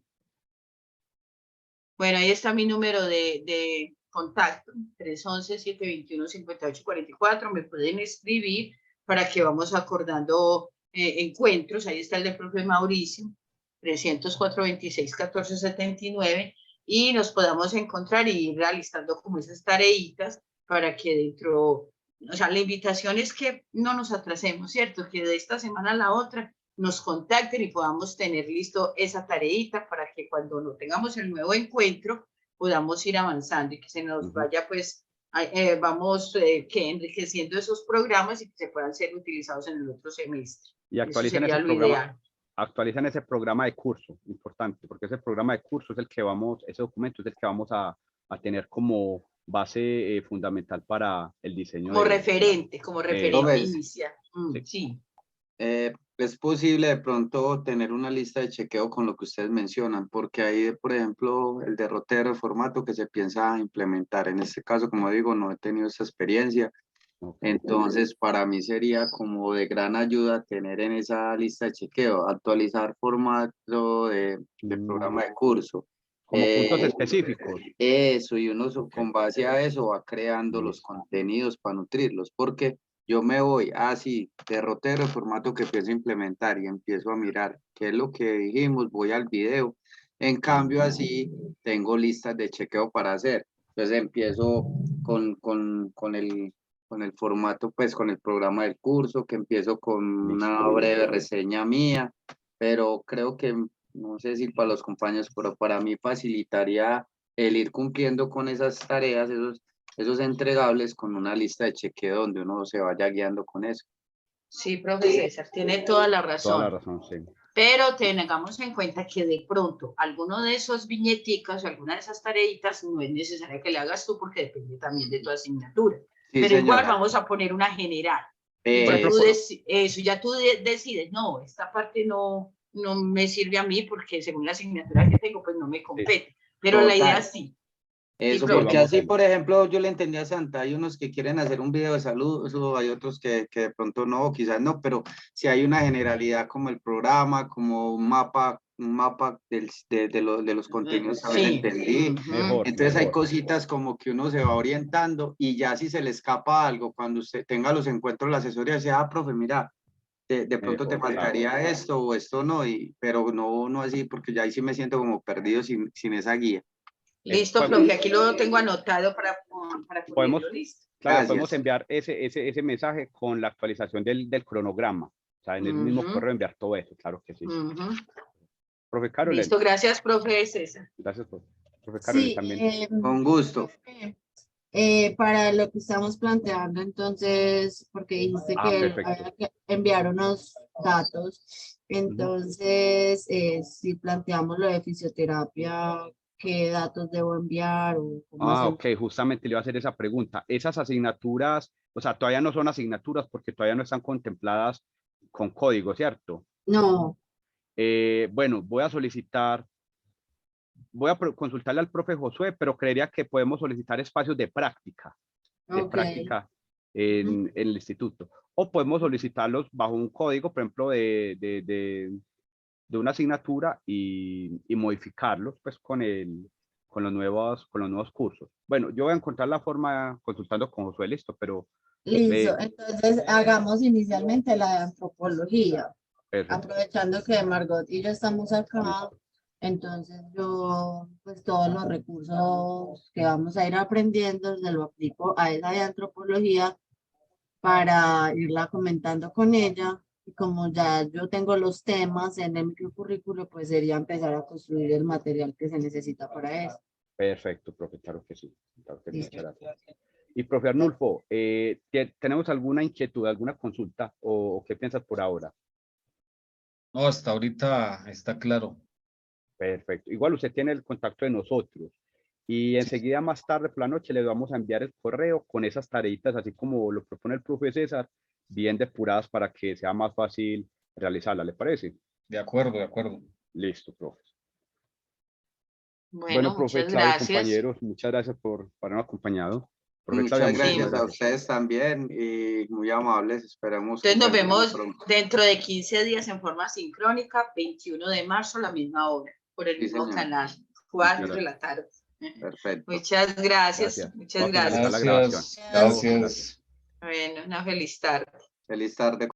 Bueno, ahí está mi número de contacto, 311-721-5844. Me pueden escribir para que vamos acordando encuentros. Ahí está el del profe Mauricio, 304-26-1479, y nos podamos encontrar y ir realizando como esas tareitas para que o sea, la invitación es que no nos atrasemos, ¿cierto? Que de esta semana a la otra nos contacten y podamos tener listo esa tareita para que cuando no tengamos el nuevo encuentro podamos ir avanzando y que se nos vaya pues vamos que enriqueciendo esos programas y que se puedan ser utilizados en el otro semestre. Y Eso sería lo ideal. Actualizan ese programa de curso, importante, porque ese programa de curso es el que ese documento es el que vamos a tener como base fundamental para el diseño como referente inicial. Sí. Es posible de pronto tener una lista de chequeo con lo que ustedes mencionan, porque hay, por ejemplo, el derrotero de formato que se piensa implementar. En este caso, como digo, no he tenido esa experiencia. Okay. Entonces, para mí sería como de gran ayuda tener en esa lista de chequeo, actualizar formato de programa de curso. Como puntos específicos. Eso, y uno con base a eso va creando los contenidos para nutrirlos, porque yo me voy así, derrotero, el formato que empiezo a implementar y empiezo a mirar qué es lo que dijimos, voy al video. En cambio, así tengo listas de chequeo para hacer. Entonces empiezo con el formato, pues con el programa del curso, que empiezo con una breve reseña mía, pero creo que, no sé si para los compañeros, pero para mí facilitaría el ir cumpliendo con esas tareas, esos entregables con una lista de chequeo donde uno se vaya guiando con eso. Sí, profe César, tiene toda la razón. Toda la razón, sí. Pero tengamos en cuenta que de pronto alguno de esos viñeticas o alguna de esas tareitas no es necesario que le hagas tú porque depende también de tu asignatura. Sí, pero señora. Igual vamos a poner una general. Ya tú decides, no, esta parte no me sirve a mí porque según la asignatura que tengo, pues no me compete. Sí. Pero total. La idea sí. Eso, sí, porque así, por ejemplo, yo le entendí a Santa, hay unos que quieren hacer un video de salud, eso, hay otros que de pronto no, quizás no, pero si hay una generalidad como el programa, como un mapa de los contenidos, también sí. Entendí. Mejor, entonces mejor. Hay cositas como que uno se va orientando y ya si se le escapa algo, cuando usted tenga los encuentros, la asesoría, dice, profe, mira, de pronto te faltaría esto o esto no, pero no así, porque ya ahí sí me siento como perdido sin esa guía. Listo, profe, aquí lo tengo anotado para ponerlo listo. Claro, gracias. Podemos enviar ese mensaje con la actualización del cronograma. O sea, en el mismo correo enviar todo eso, claro que sí. Profe Carolina. Listo, gracias, profe César. Gracias, profe Carolina, también. Con gusto. Para lo que estamos planteando, entonces, porque dijiste que había que enviar unos datos, entonces, si planteamos lo de fisioterapia, ¿qué datos debo enviar? Ok, justamente le iba a hacer esa pregunta. Esas asignaturas, o sea, todavía no son asignaturas porque todavía no están contempladas con código, ¿cierto? No. Bueno, voy a consultarle al profe Josué, pero creería que podemos solicitar espacios de práctica en el instituto. O podemos solicitarlos bajo un código, por ejemplo, de una asignatura y modificarlos pues con los nuevos cursos. Bueno, yo voy a encontrar la forma consultando con Josué, listo, pero Listo, entonces hagamos inicialmente la de antropología, perfecto. aprovechando que Margot y yo estamos acá, entonces yo pues todos los recursos que vamos a ir aprendiendo se lo aplico a esa de antropología para irla comentando con ella. Y como ya yo tengo los temas en el microcurrículo, pues sería empezar a construir el material que se necesita para eso. Perfecto, profe, claro que sí. Claro que sí, Listo. muchas gracias. Y profe Arnulfo, ¿tenemos alguna inquietud, alguna consulta o qué piensas por ahora? No, hasta ahorita está claro. Perfecto. Igual usted tiene el contacto de nosotros y enseguida más tarde por la noche le vamos a enviar el correo con esas tareitas, así como lo propone el profe César, bien depuradas para que sea más fácil realizarla, ¿le parece? De acuerdo, de acuerdo. Listo, profe. Bueno, profe muchas Claudio, gracias. compañeros, muchas gracias por habernos acompañado. Profe Muchas Claudia, gracias muchísimas a gracias. ustedes también y muy amables. Esperemos que Entonces nos salgamos vemos pronto. dentro de 15 días en forma sincrónica, 21 de marzo a la misma hora, por el Sí, mismo señor. canal, 4 Muchas de la tarde. Perfecto. Muchas gracias, Gracias. muchas Voy a finalizar gracias. la grabación. Gracias, Chao, gracias. Bueno, una feliz tarde. Feliz tarde.